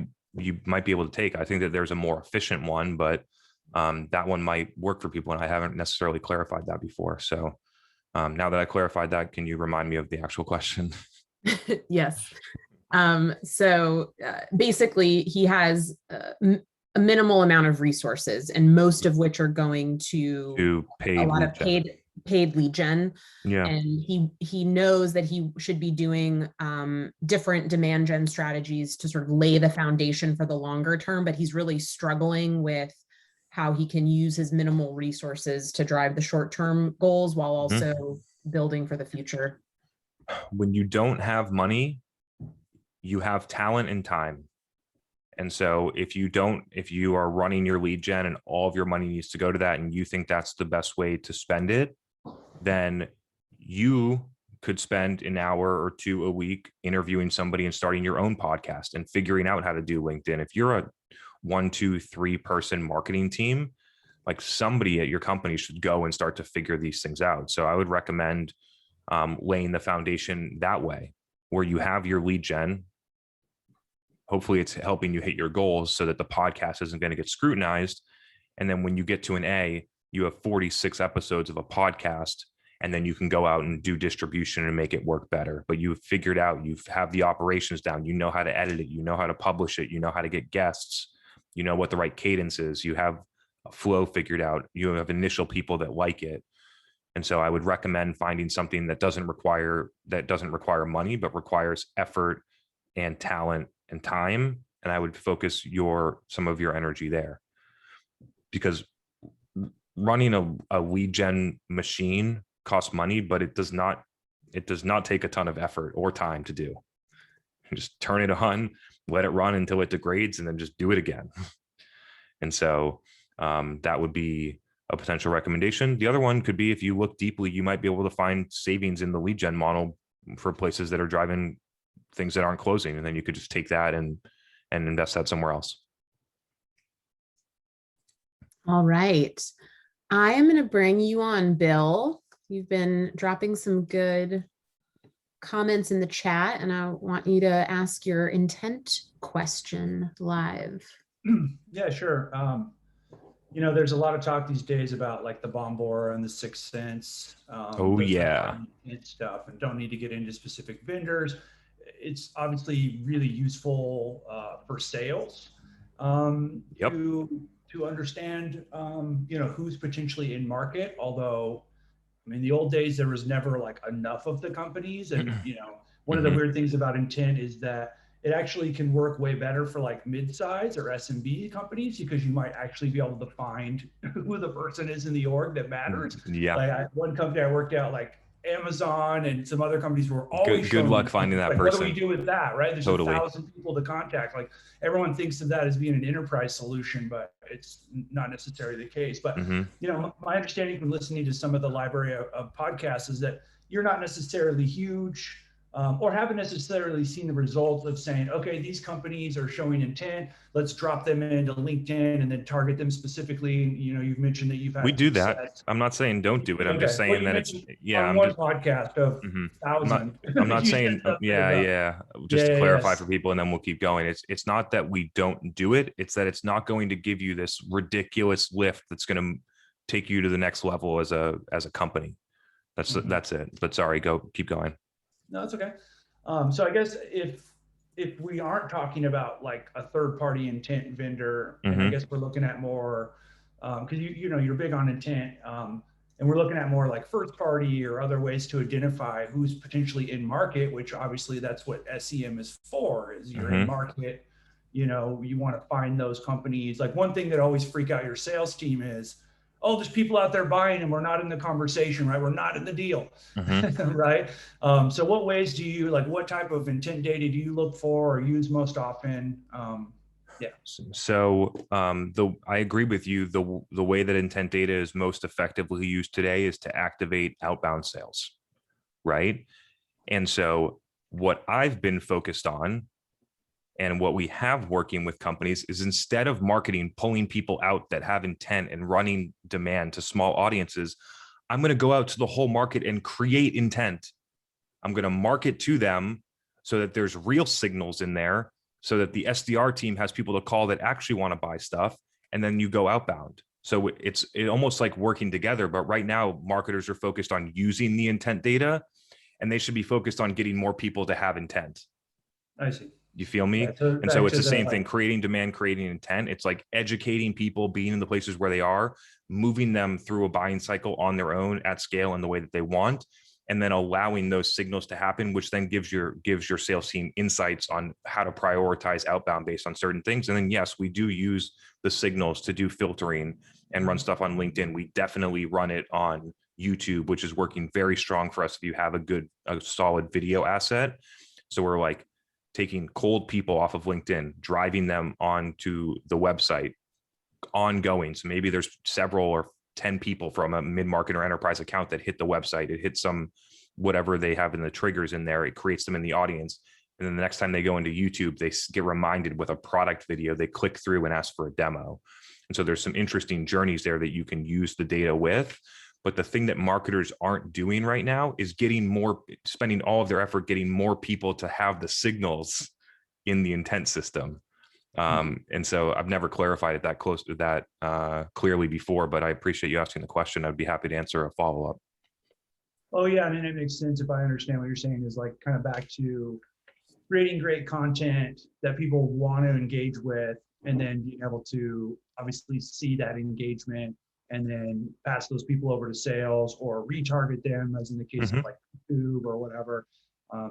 be able to take. I think that there's a more efficient one, but that one might work for people. And I haven't necessarily clarified that before. So now that I clarified that, can you remind me of the actual question? Yes. So basically he has a minimal amount of resources, and most of which are going to a lot of paid lead gen. Yeah. And he knows that he should be doing different demand gen strategies to sort of lay the foundation for the longer term, but he's really struggling with how he can use his minimal resources to drive the short-term goals while also building for the future. When you don't have money, you have talent and time. And so if you are running your lead gen and all of your money needs to go to that, and you think that's the best way to spend it, then you could spend an hour or two a week interviewing somebody and starting your own podcast and figuring out how to do LinkedIn. If you're a 1, 2, 3 person marketing team, like somebody at your company should go and start to figure these things out. So I would recommend laying the foundation that way, where you have your lead gen. Hopefully it's helping you hit your goals so that the podcast isn't going to get scrutinized. And then when you get to an A, you have 46 episodes of a podcast, and then you can go out and do distribution and make it work better. But you've figured out, you have the operations down, you know how to edit it, you know how to publish it, you know how to get guests, you know what the right cadence is, you have a flow figured out, you have initial people that like it. And so I would recommend finding something that doesn't require money, but requires effort and talent and time. And I would focus some of your energy there, because running a lead gen machine costs money, but it does not take a ton of effort or time to do. You just turn it on, let it run until it degrades, and then just do it again. And so that would be a potential recommendation. The other one could be, if you look deeply, you might be able to find savings in the lead gen model for places that are driving things that aren't closing. And then you could just take that and invest that somewhere else. All right. I am going to bring you on, Bill. You've been dropping some good comments in the chat, and I want you to ask your intent question live. Yeah, sure. There's a lot of talk these days about like the Bombora and the 6th Sense. And stuff, and don't need to get into specific vendors. It's obviously really useful for sales to understand, who's potentially in market. Although, I mean, the old days, there was never like enough of the companies. And, one of the weird things about intent is that it actually can work way better for like mid-size or SMB companies, because you might actually be able to find who the person is in the org that matters. Yeah. Like one company I worked at, like Amazon and some other companies, were always good luck finding that like, person. What do we do with that, right? There's Totally. 1,000 people to contact. Like everyone thinks of that as being an enterprise solution, but it's not necessarily the case. But you know, my understanding from listening to some of the library of podcasts is that you're not necessarily huge, or haven't necessarily seen the results of saying, okay, these companies are showing intent, let's drop them into LinkedIn and then target them specifically. You know, you've mentioned that you've had. We do that. I'm not saying don't do it. I'm just saying that it's, yeah. On one podcast of 1,000. I'm not saying, just to clarify for people, and then we'll keep going. It's not that we don't do it. It's that it's not going to give you this ridiculous lift that's going to take you to the next level as a company. That's it. But sorry, keep going. No, it's okay. So I guess if we aren't talking about like a third-party intent vendor, and I guess we're looking at more, because you know you're big on intent, and we're looking at more like first-party or other ways to identify who's potentially in market, which obviously that's what SEM is for. Is you're in market, you know, you want to find those companies. Like one thing that always freak out your sales team is, oh, there's people out there buying and we're not in the conversation, right? We're not in the deal, right? So what ways do you, like, what type of intent data do you look for or use most often? So I agree with you. The way that intent data is most effectively used today is to activate outbound sales, right? And so what I've been focused on, and what we have working with companies, is instead of marketing, pulling people out that have intent and running demand to small audiences, I'm going to go out to the whole market and create intent. I'm going to market to them so that there's real signals in there, so that the SDR team has people to call that actually want to buy stuff. And then you go outbound. So it's almost like working together. But right now, marketers are focused on using the intent data, and they should be focused on getting more people to have intent. I see. You feel me? Yeah, and so it's the same thing, creating demand, creating intent. It's like educating people, being in the places where they are, moving them through a buying cycle on their own at scale in the way that they want, and then allowing those signals to happen, which then gives your sales team insights on how to prioritize outbound based on certain things. And then, yes, we do use the signals to do filtering and run stuff on LinkedIn. We definitely run it on YouTube, which is working very strong for us if you have a solid video asset. So we're like taking cold people off of LinkedIn, driving them onto the website ongoing. So maybe there's several or 10 people from a mid-market or enterprise account that hit the website. It hits some, whatever they have in the triggers in there, it creates them in the audience. And then the next time they go into YouTube, they get reminded with a product video, they click through and ask for a demo. And so there's some interesting journeys there that you can use the data with. But the thing that marketers aren't doing right now is spending all of their effort getting more people to have the signals in the intent system. And so I've never clarified it that close to that clearly before, but I appreciate you asking the question. I'd be happy to answer a follow-up. Oh yeah, I mean, it makes sense if I understand what you're saying, is like kind of back to creating great content that people want to engage with, and then being able to obviously see that engagement and then pass those people over to sales or retarget them, as in the case of like YouTube or whatever.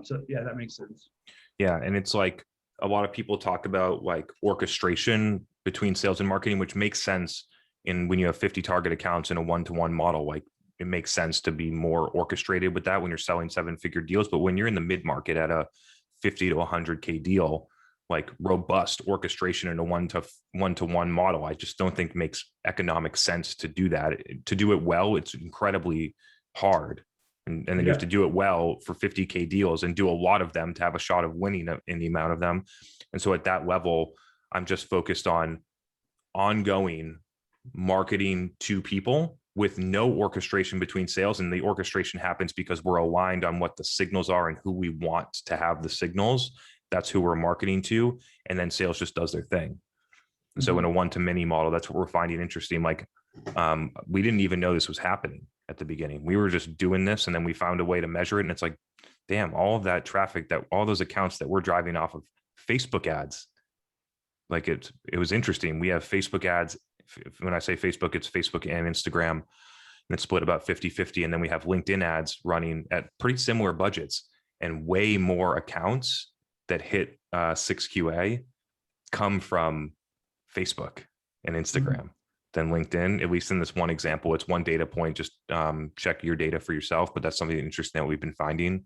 So yeah, that makes sense. Yeah, and it's like a lot of people talk about like orchestration between sales and marketing, which makes sense when you have 50 target accounts in a one-to-one model. Like it makes sense to be more orchestrated with that when you're selling 7-figure deals. But when you're in the mid-market at a 50 to 100K deal, like robust orchestration in a one-to-one model, I just don't think makes economic sense to do that. To do it well, it's incredibly hard. And then you have to do it well for 50K deals and do a lot of them to have a shot of winning in the amount of them. And so at that level, I'm just focused on ongoing marketing to people with no orchestration between sales. And the orchestration happens because we're aligned on what the signals are and who we want to have the signals. That's who we're marketing to. And then sales just does their thing. And so in a one-to-many model, that's what we're finding interesting. Like we didn't even know this was happening at the beginning. We were just doing this, and then we found a way to measure it. And it's like, damn, all of that traffic, all those accounts that we're driving off of Facebook ads. Like it was interesting. We have Facebook ads. When I say Facebook, it's Facebook and Instagram, and it's split about 50-50. And then we have LinkedIn ads running at pretty similar budgets and way more accounts that hit 6QA come from Facebook and Instagram than LinkedIn, at least in this one example. It's one data point. Just check your data for yourself, but that's something interesting that we've been finding.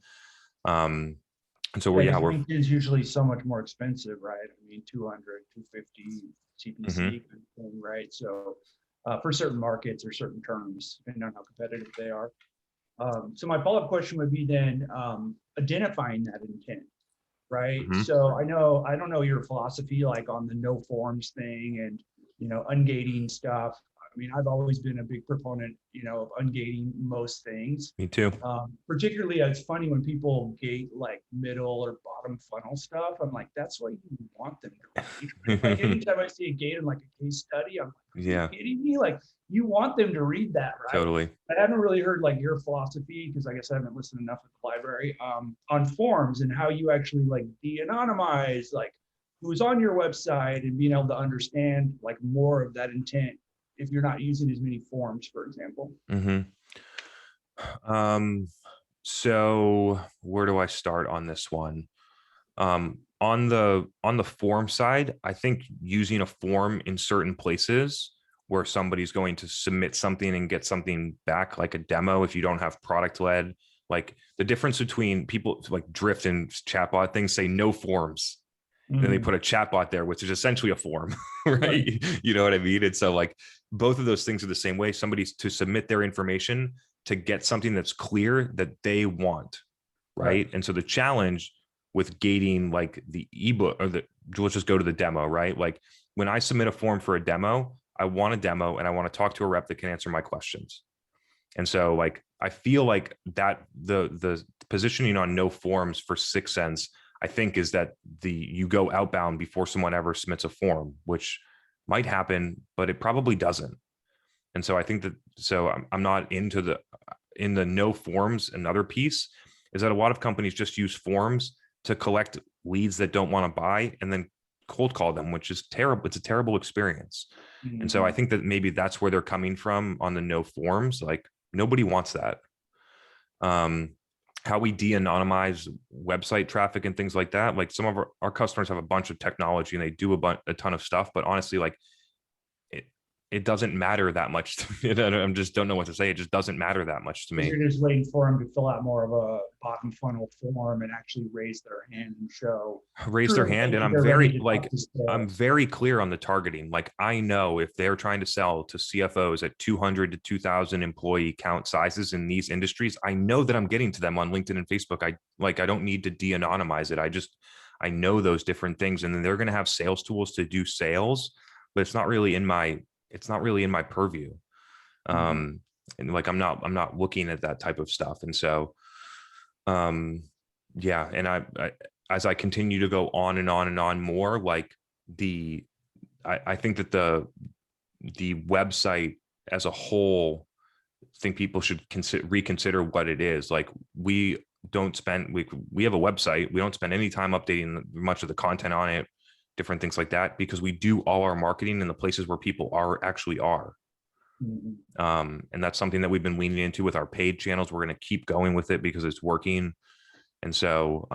And so we're LinkedIn's usually so much more expensive, right? I mean, 200, 250 CPC, right? So for certain markets or certain terms, depending on how competitive they are. So my follow-up question would be then identifying that intent, right? So I don't know your philosophy like on the no forms thing and, you know, ungating stuff. I mean, I've always been a big proponent, you know, of ungating most things. Me too. Particularly, it's funny when people gate like middle or bottom funnel stuff. I'm like, that's what you want them to read. Like anytime I see a gate in like a case study, I'm like, are you kidding me? Like you want them to read that, right? Totally. I haven't really heard like your philosophy because I guess I haven't listened enough at the library on forms and how you actually like de-anonymize like who's on your website and being able to understand like more of that intent if you're not using as many forms, for example. So where do I start on this one? On the form side, I think using a form in certain places where somebody's going to submit something and get something back, like a demo, if you don't have product led, like the difference between people like Drift and chatbot things say no forms. Then they put a chatbot there, which is essentially a form, right? You know what I mean? And so like both of those things are the same way. Somebody's to submit their information to get something that's clear that they want, right? And so the challenge with gating like the ebook or let's just go to the demo, right? Like when I submit a form for a demo, I want a demo and I want to talk to a rep that can answer my questions. And so like, I feel like that the positioning on no forms for 6sense, I think is that you go outbound before someone ever submits a form, which might happen, but it probably doesn't. And so I think that, so I'm not in the no forms. Another piece is that a lot of companies just use forms to collect leads that don't want to buy and then cold call them, which is terrible. It's a terrible experience. And so I think that maybe that's where they're coming from on the no forms. Like nobody wants that. How we de-anonymize website traffic and things like that. Like some of our customers have a bunch of technology and they do a ton of stuff, but honestly, like it doesn't matter that much to me. I just don't know what to say. It just doesn't matter that much to me. You're just waiting for them to fill out more of a bottom funnel form and actually raise their hand and show. Raise their hand. And I'm very clear on the targeting. Like I know if they're trying to sell to CFOs at 200 to 2,000 employee count sizes in these industries, I know that I'm getting to them on LinkedIn and Facebook. I don't need to de-anonymize it. I know those different things. And then they're going to have sales tools to do sales, but it's not really in my purview. And like, I'm not looking at that type of stuff. And so, yeah. And I as I continue to go on and on and on more, like I think that the website as a whole, I think people should reconsider what it is. Like we have a website. We don't spend any time updating much of the content on it, different things like that, because we do all our marketing in the places where people actually are. And that's something that we've been leaning into with our paid channels. We're going to keep going with it because it's working. And so,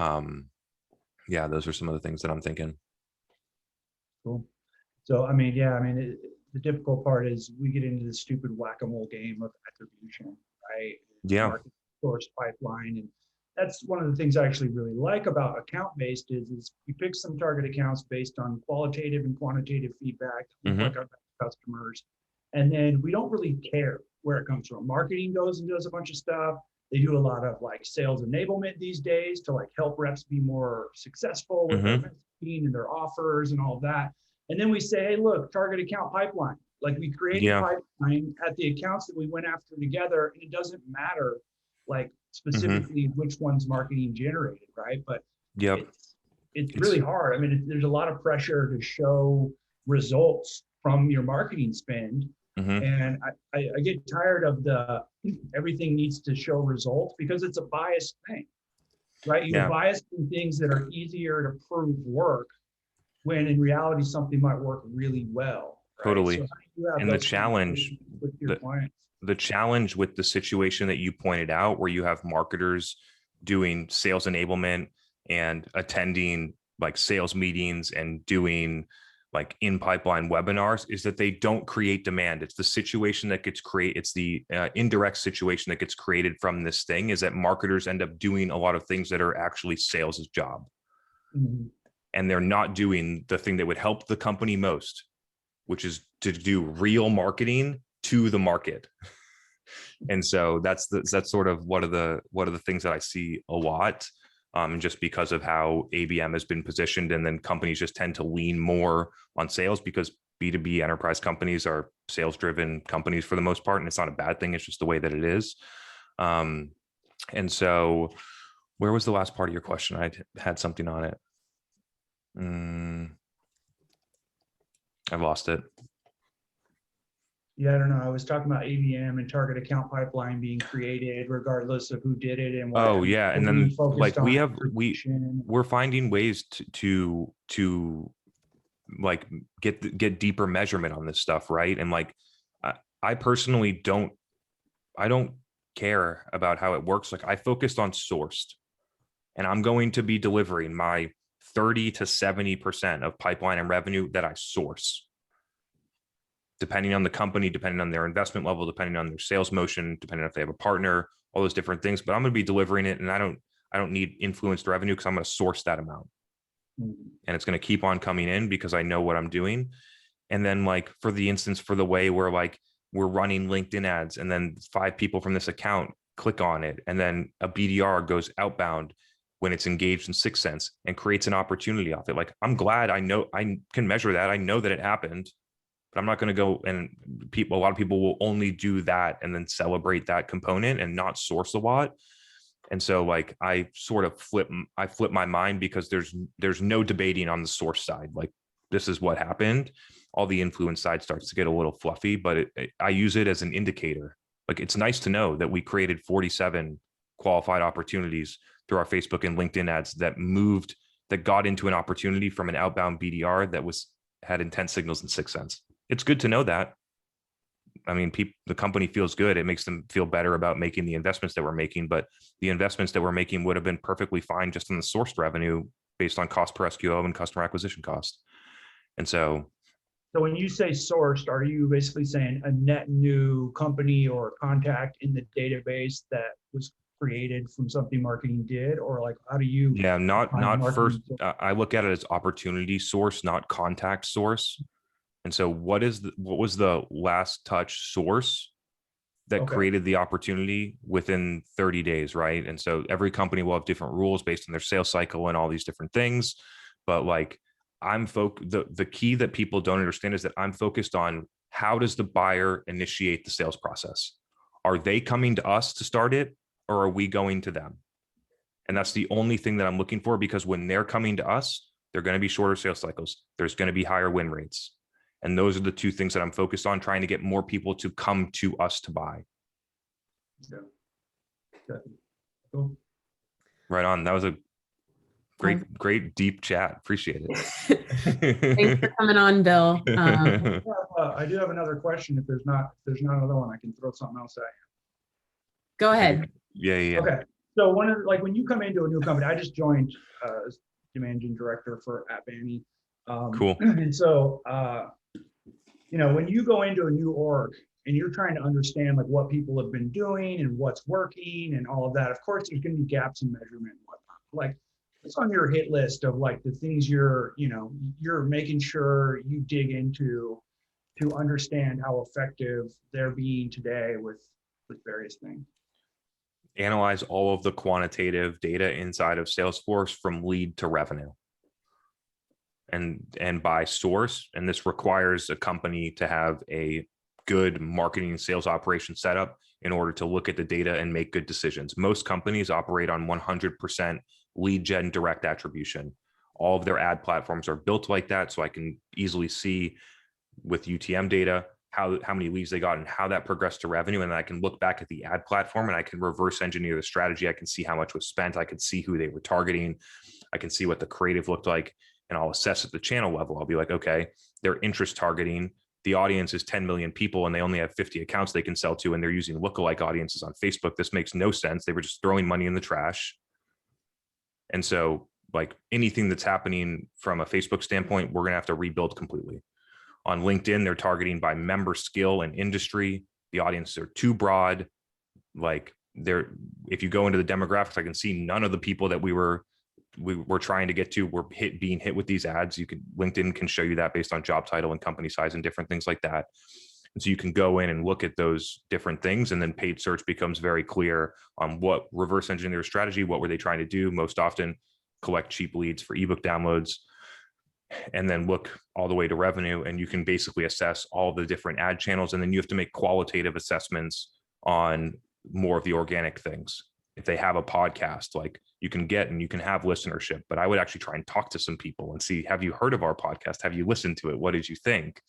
yeah, those are some of the things that I'm thinking. Cool. So, the difficult part is we get into the stupid whack-a-mole game of attribution, right? Yeah. Market source pipeline. And that's one of the things I actually really like about account-based is we pick some target accounts based on qualitative and quantitative feedback, like our customers. And then we don't really care where it comes from. Marketing goes and does a bunch of stuff. They do a lot of like sales enablement these days to like help reps be more successful with their messaging and their offers and all of that. And then we say, hey, look, target account pipeline. Like we create a pipeline at the accounts that we went after together. And it doesn't matter like specifically which one's marketing generated, right? But it's really hard. I mean, there's a lot of pressure to show results from your marketing spend. And I get tired of everything needs to show results because it's a biased thing, right? You're biased in things that are easier to prove work when in reality, something might work really well. Right? Totally. So and the challenge with your clients. The challenge with the situation that you pointed out, where you have marketers doing sales enablement and attending like sales meetings and doing like in pipeline webinars is that they don't create demand. It's the situation that gets created. It's the indirect situation that gets created from this thing, is that marketers end up doing a lot of things that are actually sales' job. Mhm. And they're not doing the thing that would help the company most, which is to do real marketing to the market. And so that's sort of one of the things that I see a lot, just because of how ABM has been positioned. And then companies just tend to lean more on sales, because B2B enterprise companies are sales driven companies for the most part. And it's not a bad thing. It's just the way that it is. And so where was the last part of your question? I had something on it. I've lost it. Yeah, I don't know. I was talking about ABM and target account pipeline being created regardless of who did it and what. Oh yeah, and then like we're finding ways to like get deeper measurement on this stuff, right? And like I personally don't care about how it works. Like I focused on sourced, and I'm going to be delivering my 30 to 70% of pipeline and revenue that I source, depending on the company, depending on their investment level, depending on their sales motion, depending on if they have a partner, all those different things. But I'm going to be delivering it, and I don't need influenced revenue, because I'm going to source that amount. And it's going to keep on coming in because I know what I'm doing. And then like for the instance, for the way where like we're running LinkedIn ads, and then 5 people from this account click on it, and then a BDR goes outbound when it's engaged in 6 Sense and creates an opportunity off it. Like, I'm glad I know I can measure that. I know that it happened, but I'm not going to go and a lot of people will only do that and then celebrate that component and not source a lot. And so like, I sort of flip my mind, because there's no debating on the source side. Like, this is what happened. All the influence side starts to get a little fluffy, but I use it as an indicator. Like, it's nice to know that we created 47 qualified opportunities through our Facebook and LinkedIn ads that got into an opportunity from an outbound BDR that had intent signals in 6 Sense. It's good to know that. I mean, the company feels good. It makes them feel better about making the investments that we're making, but the investments that we're making would have been perfectly fine just on the sourced revenue based on cost per SQO and customer acquisition cost. And so when you say sourced, are you basically saying a net new company or contact in the database that was created from something marketing did, or like, how do you? Yeah, not first. I look at it as opportunity source, not contact source. And so what was the last touch source that created the opportunity within 30 days, right? And so every company will have different rules based on their sales cycle and all these different things. But like, the key that people don't understand is that I'm focused on, how does the buyer initiate the sales process? Are they coming to us to start it, or are we going to them? And that's the only thing that I'm looking for, because when they're coming to us, they're going to be shorter sales cycles. There's going to be higher win rates. And those are the 2 things that I'm focused on, trying to get more people to come to us to buy. Yeah. Cool. Right on. That was a great deep chat. Appreciate it. Thanks for coming on, Bill. I do have another question. If there's not another one, I can throw something else at you. Go ahead. Yeah. Okay. So when you come into a new company, I just joined as the managing director for @Banny. Cool. And so, when you go into a new org and you're trying to understand like what people have been doing and what's working and all of that, of course, there's going to be gaps in measurement and whatnot. Like, what's on your hit list of like the things you're making sure you dig into to understand how effective they're being today with various things? Analyze all of the quantitative data inside of Salesforce from lead to revenue, and by source. And this requires a company to have a good marketing and sales operation setup in order to look at the data and make good decisions. Most companies operate on 100% lead gen direct attribution. All of their ad platforms are built like that. So I can easily see with UTM data how many leads they got and how that progressed to revenue. And then I can look back at the ad platform and I can reverse engineer the strategy. I can see how much was spent. I can see who they were targeting. I can see what the creative looked like, and I'll assess at the channel level. I'll be like, okay, they're interest targeting. The audience is 10 million people and they only have 50 accounts they can sell to, and they're using lookalike audiences on Facebook. This makes no sense. They were just throwing money in the trash. And so like anything that's happening from a Facebook standpoint, we're going to have to rebuild completely. On LinkedIn, they're targeting by member skill and industry. The audiences are too broad. Like if you go into the demographics, I can see none of the people that we were trying to get to were being hit with these ads. LinkedIn can show you that based on job title and company size and different things like that. And so you can go in and look at those different things, and then paid search becomes very clear on what reverse engineer strategy, what were they trying to do? Most often collect cheap leads for ebook downloads, and then look all the way to revenue. And you can basically assess all the different ad channels. And then you have to make qualitative assessments on more of the organic things. If they have a podcast, like you can have listenership, but I would actually try and talk to some people and see, have you heard of our podcast? Have you listened to it? What did you think?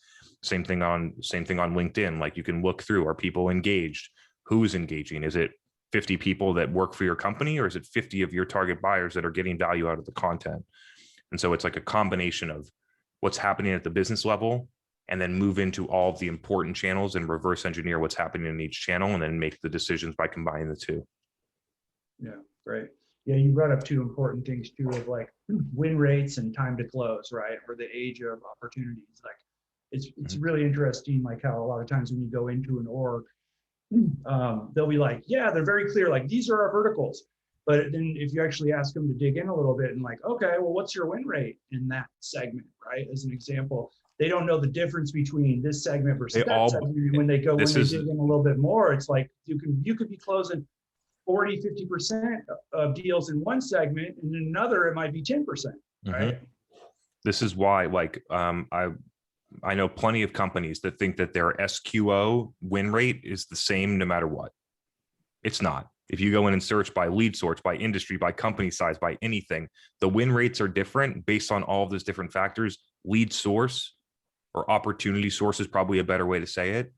Same thing on LinkedIn. Like you can look through, are people engaged? Who's engaging? Is it 50 people that work for your company, or is it 50 of your target buyers that are getting value out of the content? And so it's like a combination of what's happening at the business level, and then move into all of the important channels and reverse engineer what's happening in each channel, and then make the decisions by combining the two. Yeah, great. Yeah, you brought up two important things too, of like win rates and time to close, right? Or the age of opportunities. Like it's really interesting, like how a lot of times when you go into an org, they'll be like, yeah, they're very clear, like these are our verticals. But then if you actually ask them to dig in a little bit and like, okay, well, what's your win rate in that segment, right? As an example, they don't know the difference between this segment versus that segment. And when they dig in a little bit more, it's like you could be closing 40, 50% of deals in one segment, and in another it might be 10%, right? This is why, like, I know plenty of companies that think that their SQO win rate is the same no matter what. It's not. If you go in and search by lead source, by industry, by company size, by anything, the win rates are different based on all of those different factors. Lead source, or opportunity source is probably a better way to say it,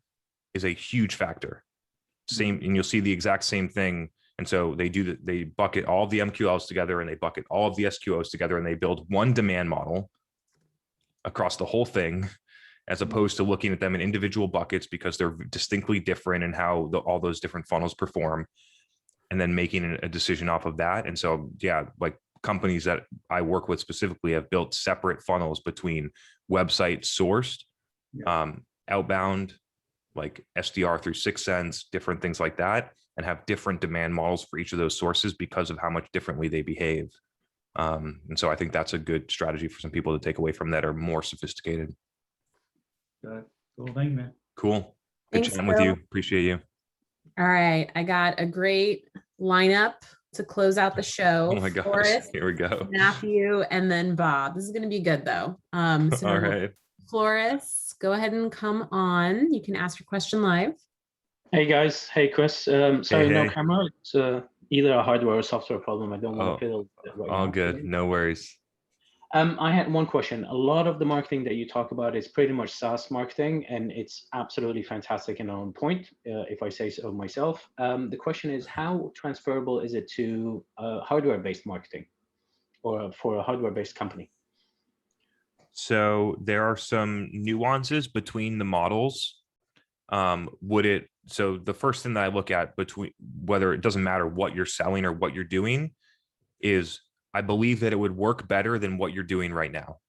is a huge factor. Same, and you'll see the exact same thing. And so they bucket all of the MQLs together, and they bucket all of the SQOs together, and they build one demand model across the whole thing, as opposed to looking at them in individual buckets, because they're distinctly different in how all those different funnels perform, and then making a decision off of that. And so, yeah, like companies that I work with specifically have built separate funnels between website sourced, outbound, like SDR through 6 Sense, different things like that, and have different demand models for each of those sources because of how much differently they behave. And so I think that's a good strategy for some people to take away from that are more sophisticated. Got it. Cool. Thank you, man. Cool. Good chatting with you. Appreciate you. All right. I got a great lineup to close out the show. Oh my gosh. Forrest, here we go. Matthew, and then Bob. This is going to be good though. So all right. Flores, go ahead and come on. You can ask your question live. Hey guys. Hey Chris. Sorry, hey. No camera. It's either a hardware or software problem. I don't want to fiddle. All good. No worries. I had one question. A lot of the marketing that you talk about is pretty much SaaS marketing, and it's absolutely fantastic and on point, if I say so myself. The question is, how transferable is it to hardware-based marketing, or for a hardware-based company? So there are some nuances between the models. So the first thing that I look at between, whether it doesn't matter what you're selling or what you're doing, is I believe that it would work better than what you're doing right now.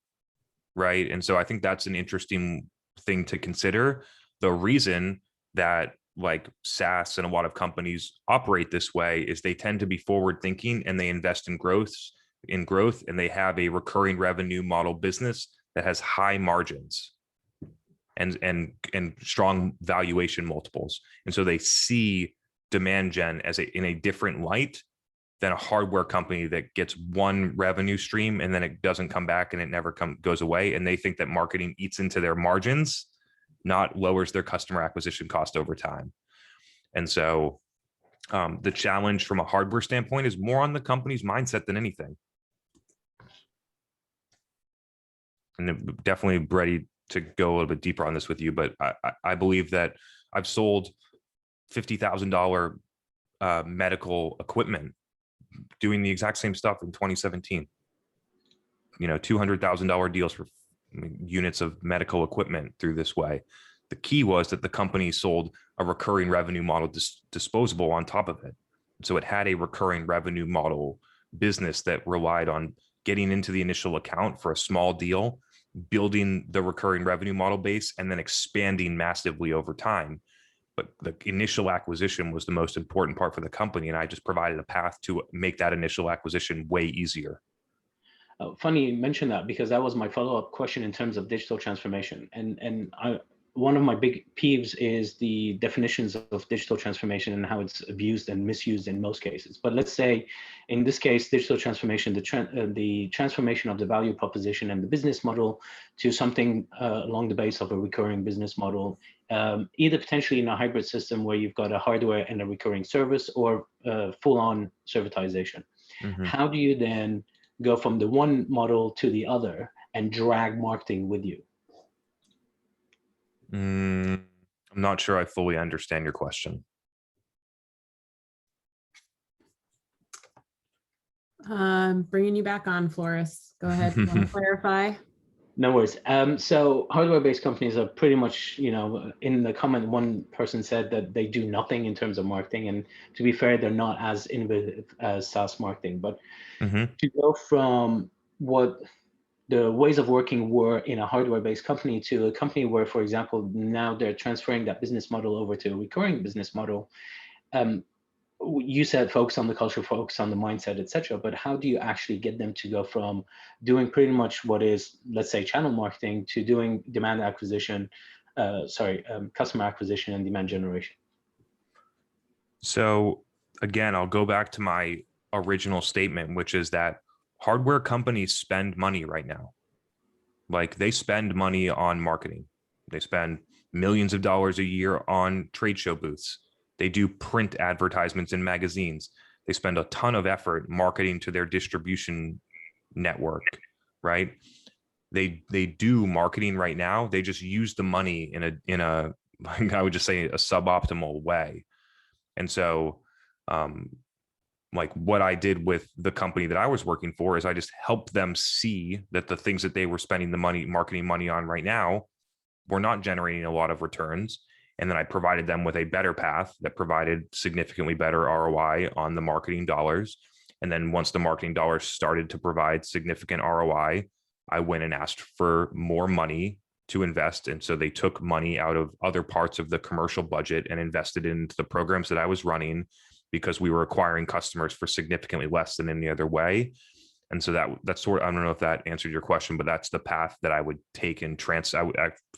Right. And so I think that's an interesting thing to consider. The reason that like SaaS and a lot of companies operate this way is they tend to be forward thinking, and they invest in growth, and they have a recurring revenue model business that has high margins and strong valuation multiples. And so they see demand gen in a different light than a hardware company that gets one revenue stream and then it doesn't come back and it never goes away. And they think that marketing eats into their margins, not lowers their customer acquisition cost over time. And so the challenge from a hardware standpoint is more on the company's mindset than anything. And I'm definitely ready to go a little bit deeper on this with you, but I believe that I've sold $50,000 medical equipment doing the exact same stuff in 2017, $200,000 deals for units of medical equipment through this way. The key was that the company sold a recurring revenue model disposable on top of it. So it had a recurring revenue model business that relied on getting into the initial account for a small deal, building the recurring revenue model base, and then expanding massively over time. But the initial acquisition was the most important part for the company. And I just provided a path to make that initial acquisition way easier. Funny you mentioned that, because that was my follow-up question in terms of digital transformation. One of my big peeves is the definitions of digital transformation and how it's abused and misused in most cases. But let's say in this case, digital transformation, the transformation of the value proposition and the business model to something along the base of a recurring business model, either potentially in a hybrid system where you've got a hardware and a recurring service, or full-on servitization. Mm-hmm. How do you then go from the one model to the other and drag marketing with you? I'm not sure I fully understand your question. Bringing you back on, Floris. Go ahead. Want to clarify? No worries. So hardware-based companies are pretty much, in the comment, one person said that they do nothing in terms of marketing. And to be fair, they're not as innovative as SaaS marketing. But to go from what the ways of working were in a hardware-based company to a company where, for example, now they're transferring that business model over to a recurring business model. You said focus on the culture, focus on the mindset, etc. But how do you actually get them to go from doing pretty much what is, let's say, channel marketing to doing demand acquisition, customer acquisition and demand generation? So again, I'll go back to my original statement, which is that hardware companies spend money right now. Like, they spend money on marketing. They spend millions of dollars a year on trade show booths. They do print advertisements in magazines. They spend a ton of effort marketing to their distribution network, right? They do marketing right now. They just use the money in a like, I would just say, a suboptimal way. And so like what I did with the company that I was working for is I just helped them see that the things that they were spending the money, marketing money on right now, were not generating a lot of returns. And then I provided them with a better path that provided significantly better ROI on the marketing dollars. And then once the marketing dollars started to provide significant ROI, I went and asked for more money to invest. And so they took money out of other parts of the commercial budget and invested into the programs that I was running, because we were acquiring customers for significantly less than any other way. And so that's sort of, I don't know if that answered your question, but that's the path that I would take and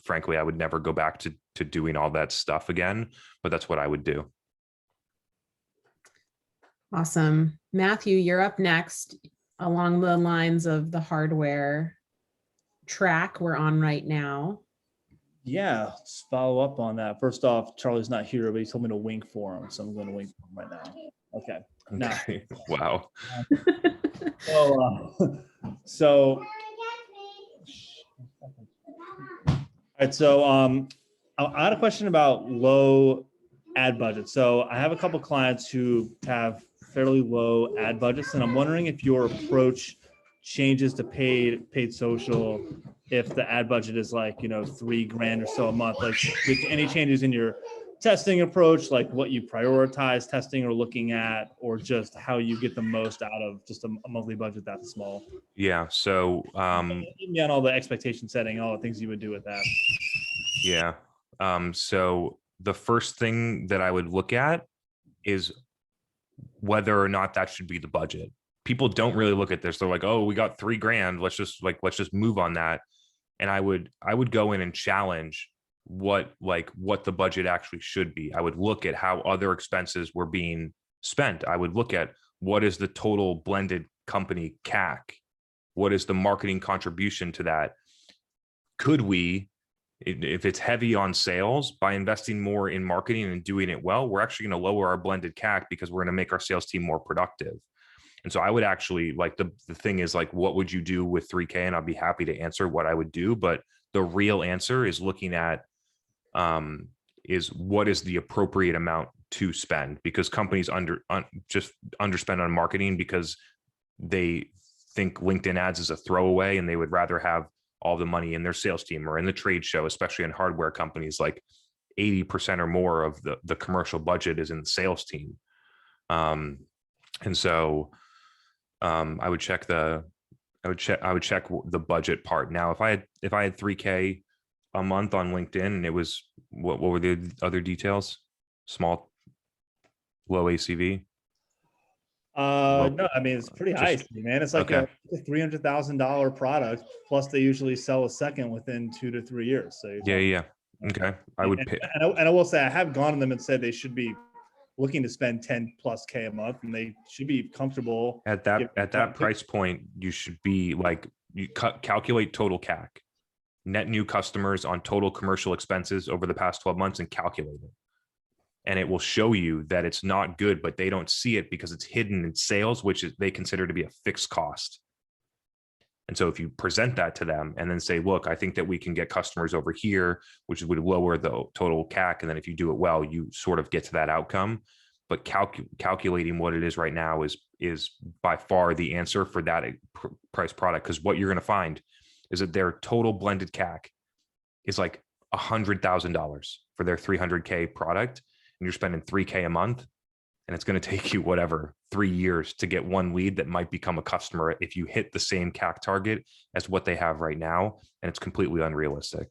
frankly, I would never go back to doing all that stuff again, but that's what I would do. Awesome. Matthew, you're up next along the lines of the hardware track we're on right now. Yeah, let's follow up on that. First off, Charlie's not here, but he told me to wink for him, so I'm going to wink for him right now. Okay. Now, wow. So, all right. So, I had a question about low ad budgets. So, I have a couple clients who have fairly low ad budgets, and I'm wondering if your approach changes to paid social if the ad budget is like, $3,000 or so a month. Like, any changes in your testing approach, like what you prioritize testing or looking at, or just how you get the most out of just a monthly budget that small? Yeah. So on all the expectation setting, all the things you would do with that. Yeah. So the first thing that I would look at is whether or not that should be the budget. People don't really look at this. They're like, oh, we got $3,000. Let's just move on that. And I would go in and challenge what the budget actually should be. I would look at how other expenses were being spent. I would look at what is the total blended company CAC? What is the marketing contribution to that? Could we, if it's heavy on sales, by investing more in marketing and doing it well, we're actually going to lower our blended CAC because we're going to make our sales team more productive. And so I would actually, like, the thing is, like, what would you do with $3,000? And I'll be happy to answer what I would do. But the real answer is looking at is what is the appropriate amount to spend, because companies just underspend on marketing because they think LinkedIn ads is a throwaway, and they would rather have all the money in their sales team or in the trade show, especially in hardware companies. Like 80% or more of the commercial budget is in the sales team. And so I would check the I would check the budget part. Now, if I had 3K a month on LinkedIn and it was, what were the other details? Small, low ACV. No, I mean, it's pretty high, man. It's like okay. a $300,000 product. Plus they usually sell a second within 2 to 3 years. So yeah. Okay. I would pick. And I will say, I have gone to them and said they should be looking to spend 10 plus K a month, and they should be comfortable At that price point. You should be like, you calculate total CAC, net new customers on total commercial expenses over the past 12 months, and calculate it. And it will show you that it's not good, but they don't see it because it's hidden in sales, which is they consider to be a fixed cost. And so if you present that to them and then say, look, I think that we can get customers over here, which would lower the total CAC. And then if you do it well, you sort of get to that outcome. But calculating what it is right now is by far the answer for that price product. Because what you're going to find is that their total blended CAC is like $100,000 for their 300K product. And you're spending 3K a month, and it's going to take you whatever 3 years to get one lead that might become a customer if you hit the same CAC target as what they have right now. And it's completely unrealistic.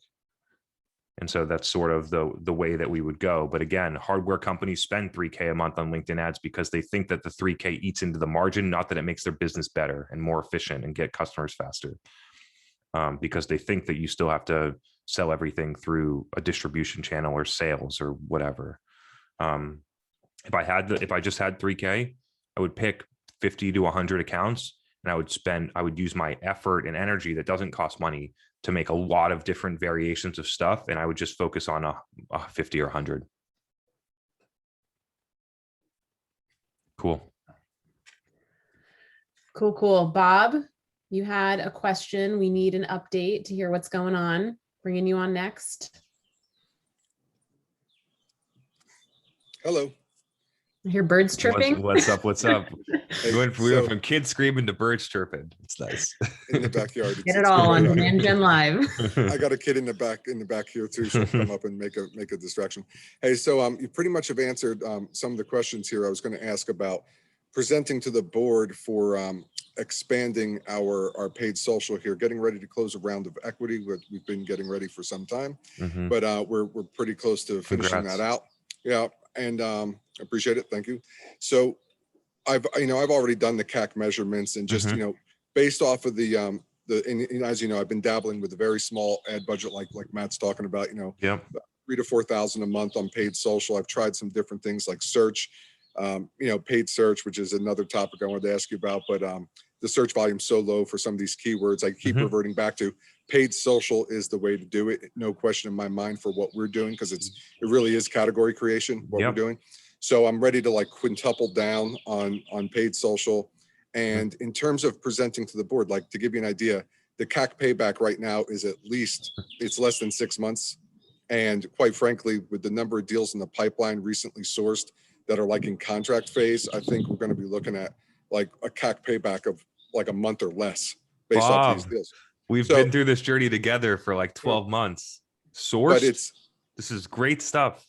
And so that's sort of the way that we would go. But again, hardware companies spend 3K a month on LinkedIn ads because they think that the 3K eats into the margin, not that it makes their business better and more efficient and get customers faster. Because they think that you still have to sell everything through a distribution channel or sales or whatever. If I just had 3K, I would pick 50 to 100 accounts, and I would use my effort and energy that doesn't cost money to make a lot of different variations of stuff. And I would just focus on a 50 or 100. Cool. Cool. Bob, you had a question. We need an update to hear what's going on. Bringing you on next. Hello. I hear birds chirping. What's up? Hey, we went from kids screaming to birds chirping. It's nice. In the backyard. Get it all on Demand Gen Live. I got a kid in the back here too. She'll come up and make a distraction. Hey, so you pretty much have answered some of the questions here I was going to ask about presenting to the board for expanding our paid social here, getting ready to close a round of equity. We've been getting ready for some time, but we're pretty close to finishing that out. Yeah, and appreciate it. Thank you. So I've already done the CAC measurements, and just based off of the and as you know, I've been dabbling with a very small ad budget, like Matt's talking about. $3,000 to $4,000 a month on paid social. I've tried some different things like search, paid search, which is another topic I wanted to ask you about. But the search volume is so low for some of these keywords. I keep reverting back to paid social is the way to do it. No question in my mind for what we're doing, because it really is category creation, what we're doing. So I'm ready to like quintuple down on paid social. And in terms of presenting to the board, like to give you an idea, the CAC payback right now is it's less than 6 months. And quite frankly, with the number of deals in the pipeline recently sourced that are like in contract phase, I think we're going to be looking at like a CAC payback of like a month or less based off these deals. We've been through this journey together for like 12 months. Sourced. But this is great stuff.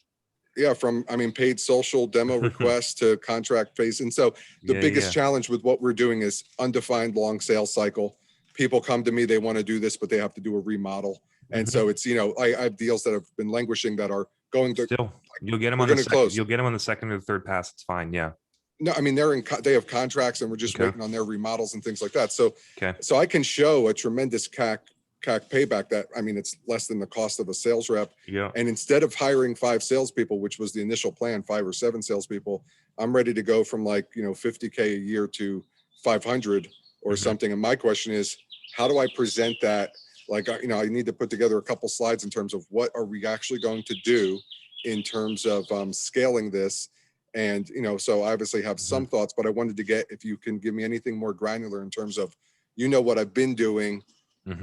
Yeah, from paid social demo requests to contract phase. And so the biggest challenge with what we're doing is undefined long sales cycle. People come to me, they want to do this, but they have to do a remodel. And so it's, I have deals that have been languishing that are going to still, you'll get them on the second, you'll get them on the second or third pass. It's fine. Yeah. No, they have contracts, and we're just waiting on their remodels and things like that. So, so I can show a tremendous CAC payback that, it's less than the cost of a sales rep. Yeah. And instead of hiring 5 salespeople, which was the initial plan, 5 or 7 salespeople, I'm ready to go from like, $50K a year to 500 or something. And my question is, how do I present that? Like, I need to put together a couple slides in terms of what are we actually going to do in terms of scaling this. And, so I obviously have some thoughts, but I wanted to get, if you can give me anything more granular in terms of, what I've been doing,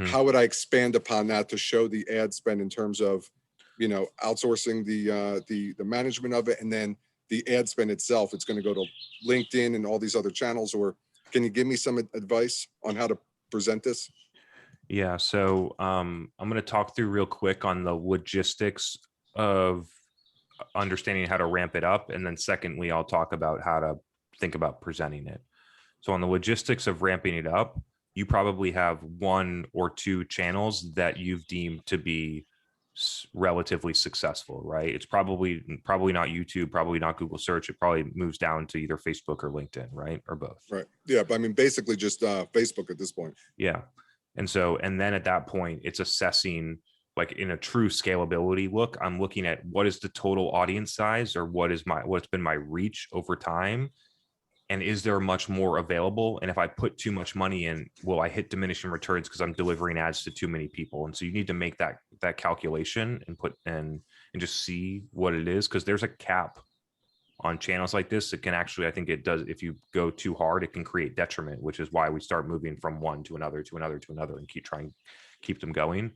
how would I expand upon that to show the ad spend in terms of, outsourcing the management of it, and then the ad spend itself, it's going to go to LinkedIn and all these other channels, or can you give me some advice on how to present this? Yeah. So I'm going to talk through real quick on the logistics of understanding how to ramp it up. And then secondly, I'll talk about how to think about presenting it. So on the logistics of ramping it up, you probably have 1 or 2 channels that you've deemed to be relatively successful, right? It's probably not YouTube, probably not Google search. It probably moves down to either Facebook or LinkedIn, right? Or both. Right. Yeah. But I mean, basically just Facebook at this point. Yeah. And then at that point, it's assessing, like in a true scalability look, I'm looking at what is the total audience size, or what's been my reach over time. And is there much more available? And if I put too much money in, will I hit diminishing returns because I'm delivering ads to too many people? And so you need to make that calculation and just see what it is, because there's a cap on channels like this. It can actually, I think it does, if you go too hard, it can create detriment, which is why we start moving from one to another to another to another and keep them going.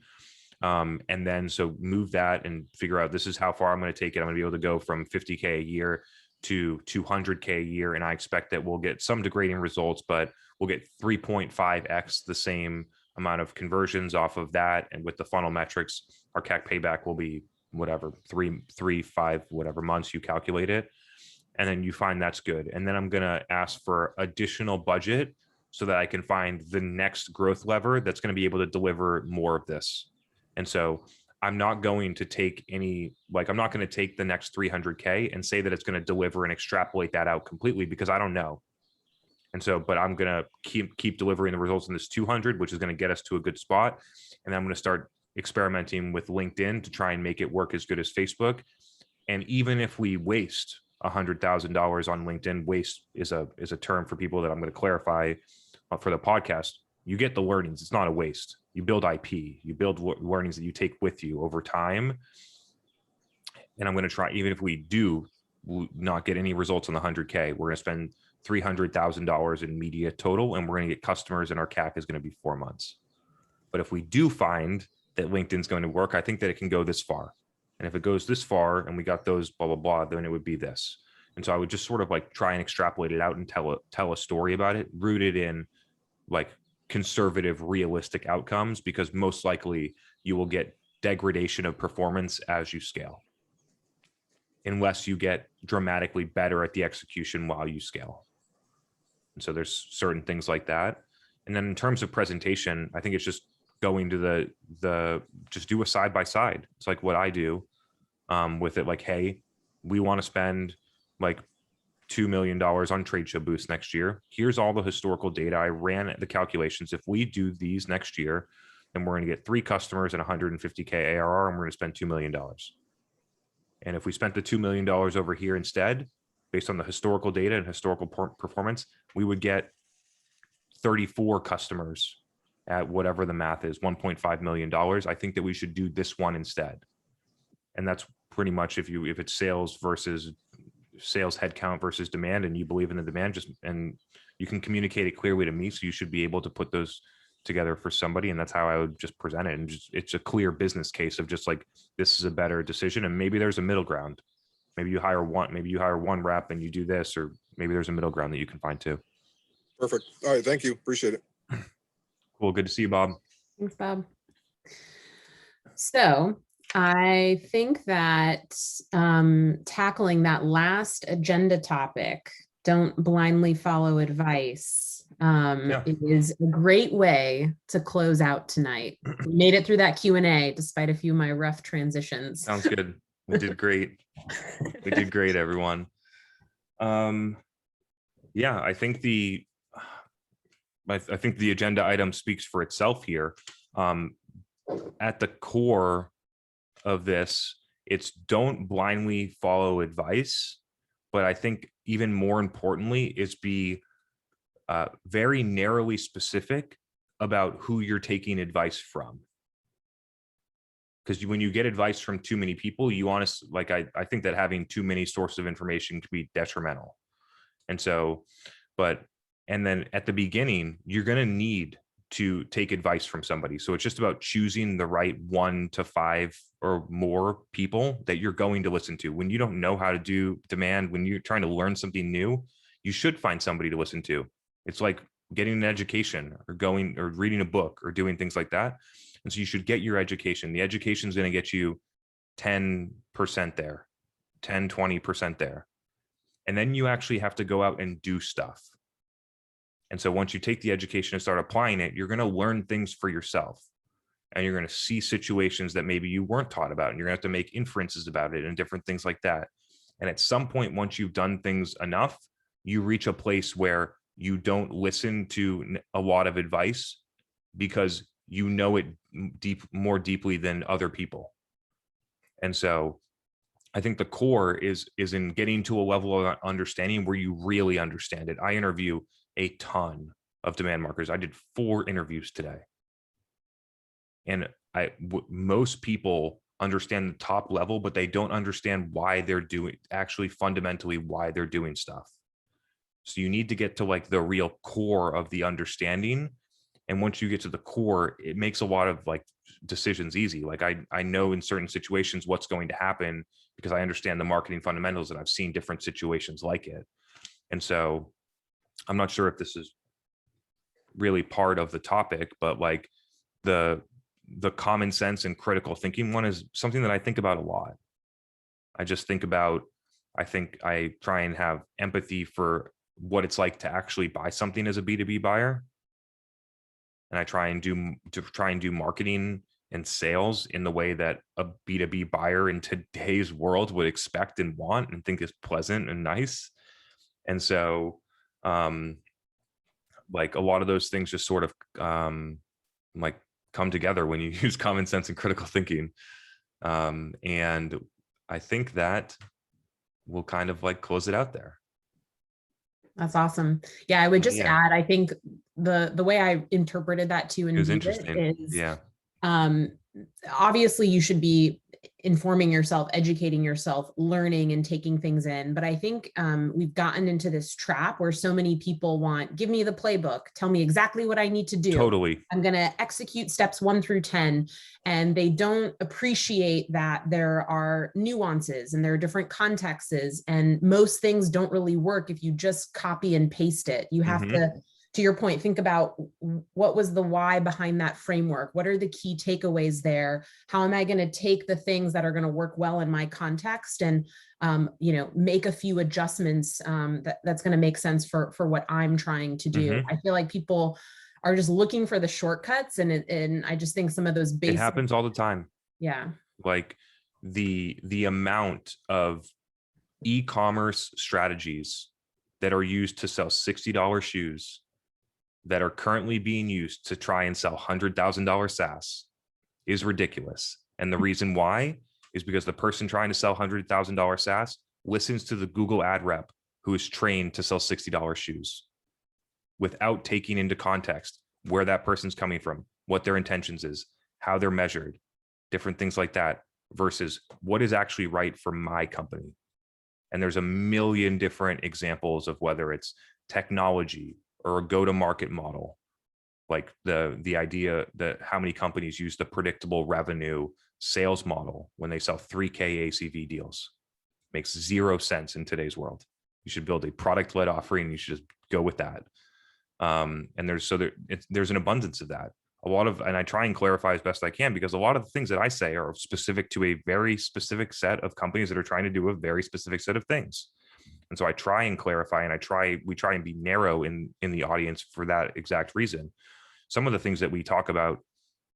And then so move that and figure out, this is how far I'm going to take it. I'm going to be able to go from 50K a year to 200K a year. And I expect that we'll get some degrading results, but we'll get 3.5x the same amount of conversions off of that. And with the funnel metrics, our CAC payback will be whatever, 5 whatever months you calculate it. And then you find that's good. And then I'm going to ask for additional budget so that I can find the next growth lever that's going to be able to deliver more of this. And so I'm not going to take I'm not going to take the next 300K and say that it's going to deliver and extrapolate that out completely, because I don't know. And so, but I'm going to keep delivering the results in this 200, which is going to get us to a good spot. And I'm going to start experimenting with LinkedIn to try and make it work as good as Facebook. And even if we waste $100,000 on LinkedIn, waste is a term for people that I'm going to clarify for the podcast. You get the learnings. It's not a waste. You build IP, you build learnings that you take with you over time. And I'm going to try, even if we do not get any results on the 100K, we're going to spend $300,000 in media total, and we're going to get customers, and our CAC is going to be 4 months. But if we do find that LinkedIn's going to work, I think that it can go this far. And if it goes this far and we got those blah, blah, blah, then it would be this. And so I would just sort of like try and extrapolate it out and tell a story about it, rooted in like conservative, realistic outcomes, because most likely you will get degradation of performance as you scale, unless you get dramatically better at the execution while you scale. And so there's certain things like that. And then in terms of presentation, I think it's just going to just do a side by side. It's like what I do with it. Like, hey, we want to spend like $2 million on trade show booths next year. Here's all the historical data. I ran the calculations. If we do these next year, then we're going to get 3 customers and 150K ARR, and we're going to spend $2 million. And if we spent the $2 million over here instead, based on the historical data and historical performance, we would get 34 customers at whatever the math is, $1.5 million. I think that we should do this one instead. And that's pretty much if it's sales headcount versus demand, and you believe in the demand, and you can communicate it clearly to me. So you should be able to put those together for somebody. And that's how I would just present it. And it's a clear business case of just like, this is a better decision. And maybe there's a middle ground. Maybe you hire one rep and you do this, or maybe there's a middle ground that you can find too. Perfect. All right. Thank you. Appreciate it. Cool. Good to see you, Bob. Thanks, Bob. So I think that tackling that last agenda topic, don't blindly follow advice, is a great way to close out tonight. We made it through that Q&A despite a few of my rough transitions. Sounds good. We did great. We did great, everyone. Yeah, I think the agenda item speaks for itself here. At the core of this, it's don't blindly follow advice, but I think even more importantly is be very narrowly specific about who you're taking advice from. Because when you get advice from too many people, I think that having too many sources of information can be detrimental. And so, and then at the beginning, you're going to need to take advice from somebody. So it's just about choosing the right 1 to 5 or more people that you're going to listen to. When you don't know how to do demand, when you're trying to learn something new, you should find somebody to listen to. It's like getting an education or reading a book or doing things like that. And so you should get your education. The education is going to get you 10% there, 10, 20% there. And then you actually have to go out and do stuff. And so once you take the education and start applying it, you're going to learn things for yourself. And you're going to see situations that maybe you weren't taught about, and you're going to have to make inferences about it and different things like that. And at some point, once you've done things enough, you reach a place where you don't listen to a lot of advice because you know it more deeply than other people. And so I think the core is in getting to a level of understanding where you really understand it. I interview a ton of demand marketers. I did 4 interviews today. And most people understand the top level, but they don't understand why they're doing, actually fundamentally why they're doing stuff. So you need to get to like the real core of the understanding. And once you get to the core, it makes a lot of like decisions easy. Like I know in certain situations what's going to happen because I understand the marketing fundamentals and I've seen different situations like it. And so I'm not sure if this is really part of the topic, but like the common sense and critical thinking one is something that I think about a lot. I just think about, I try and have empathy for what it's like to actually buy something as a B2B buyer. And I try and do marketing and sales in the way that a B2B buyer in today's world would expect and want and think is pleasant and nice. And so like a lot of those things just sort of like come together when you use common sense and critical thinking. And I think that will kind of like close it out there. That's awesome. Yeah, I would just Yeah. add, I think the way I interpreted that too and It was viewed interesting. it is, Yeah. obviously you should be informing yourself, educating yourself, learning and taking things in. But I think we've gotten into this trap where so many people want, give me the playbook, tell me exactly what I need to do. Totally. I'm going to execute steps 1 through 10. And they don't appreciate that there are nuances and there are different contexts, and most things don't really work if you just copy and paste it. You have to your point, think about what was the why behind that framework? What are the key takeaways there? How am I going to take the things that are going to work well in my context and, make a few adjustments that's going to make sense for what I'm trying to do. I feel like people are just looking for the shortcuts, and I just think some of those basic. It happens all the time. Yeah. Like the amount of e-commerce strategies that are used to sell $60 shoes that are currently being used to try and sell $100,000 SaaS is ridiculous. And the reason why is because the person trying to sell $100,000 SaaS listens to the Google ad rep who is trained to sell $60 shoes without taking into context where that person's coming from, what their intentions is, how they're measured, different things like that, versus what is actually right for my company. And there's a million different examples of whether it's technology or a go-to-market model, like the idea that how many companies use the predictable revenue sales model when they sell 3K ACV deals. Makes 0 sense in today's world. You should build a product-led offering, and you should just go with that. And there's an abundance of that. And I try and clarify as best I can, because a lot of the things that I say are specific to a very specific set of companies that are trying to do a very specific set of things. And so I try and clarify, and we try and be narrow in the audience for that exact reason. Some of the things that we talk about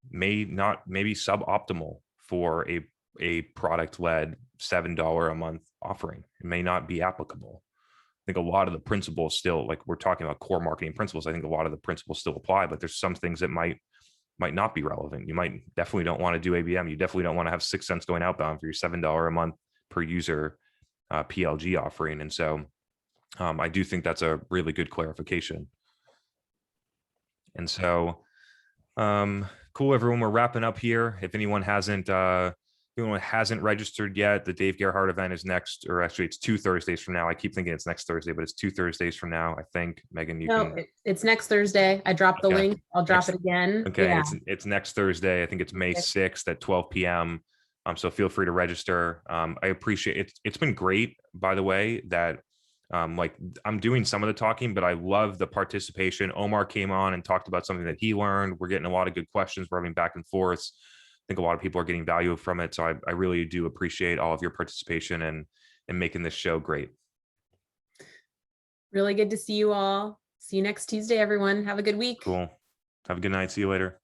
may be suboptimal for a product-led $7 a month offering. It may not be applicable. I think a lot of the principles still, like we're talking about core marketing principles, I think a lot of the principles still apply, but there's some things that might not be relevant. You definitely don't want to do ABM. You definitely don't want to have 6 cents going outbound for your $7 a month per user PLG offering. And so I do think that's a really good clarification. And so cool, everyone, we're wrapping up here. If anyone hasn't registered yet, the Dave Gerhardt event is next, or actually it's 2 Thursdays from now. I keep thinking it's next Thursday, but it's 2 Thursdays from now, I think. Megan, it's next Thursday. I dropped the link. I'll drop it again. Okay, yeah. It's next Thursday. I think it's May 6th at 12 p.m. So feel free to register. I appreciate it. It's been great, by the way, that like I'm doing some of the talking, but I love the participation. Omar came on and talked about something that he learned. We're getting a lot of good questions. We're having back and forths. I think a lot of people are getting value from it. So I really do appreciate all of your participation and making this show great. Really good to see you all. See you next Tuesday, everyone. Have a good week. Cool. Have a good night. See you later.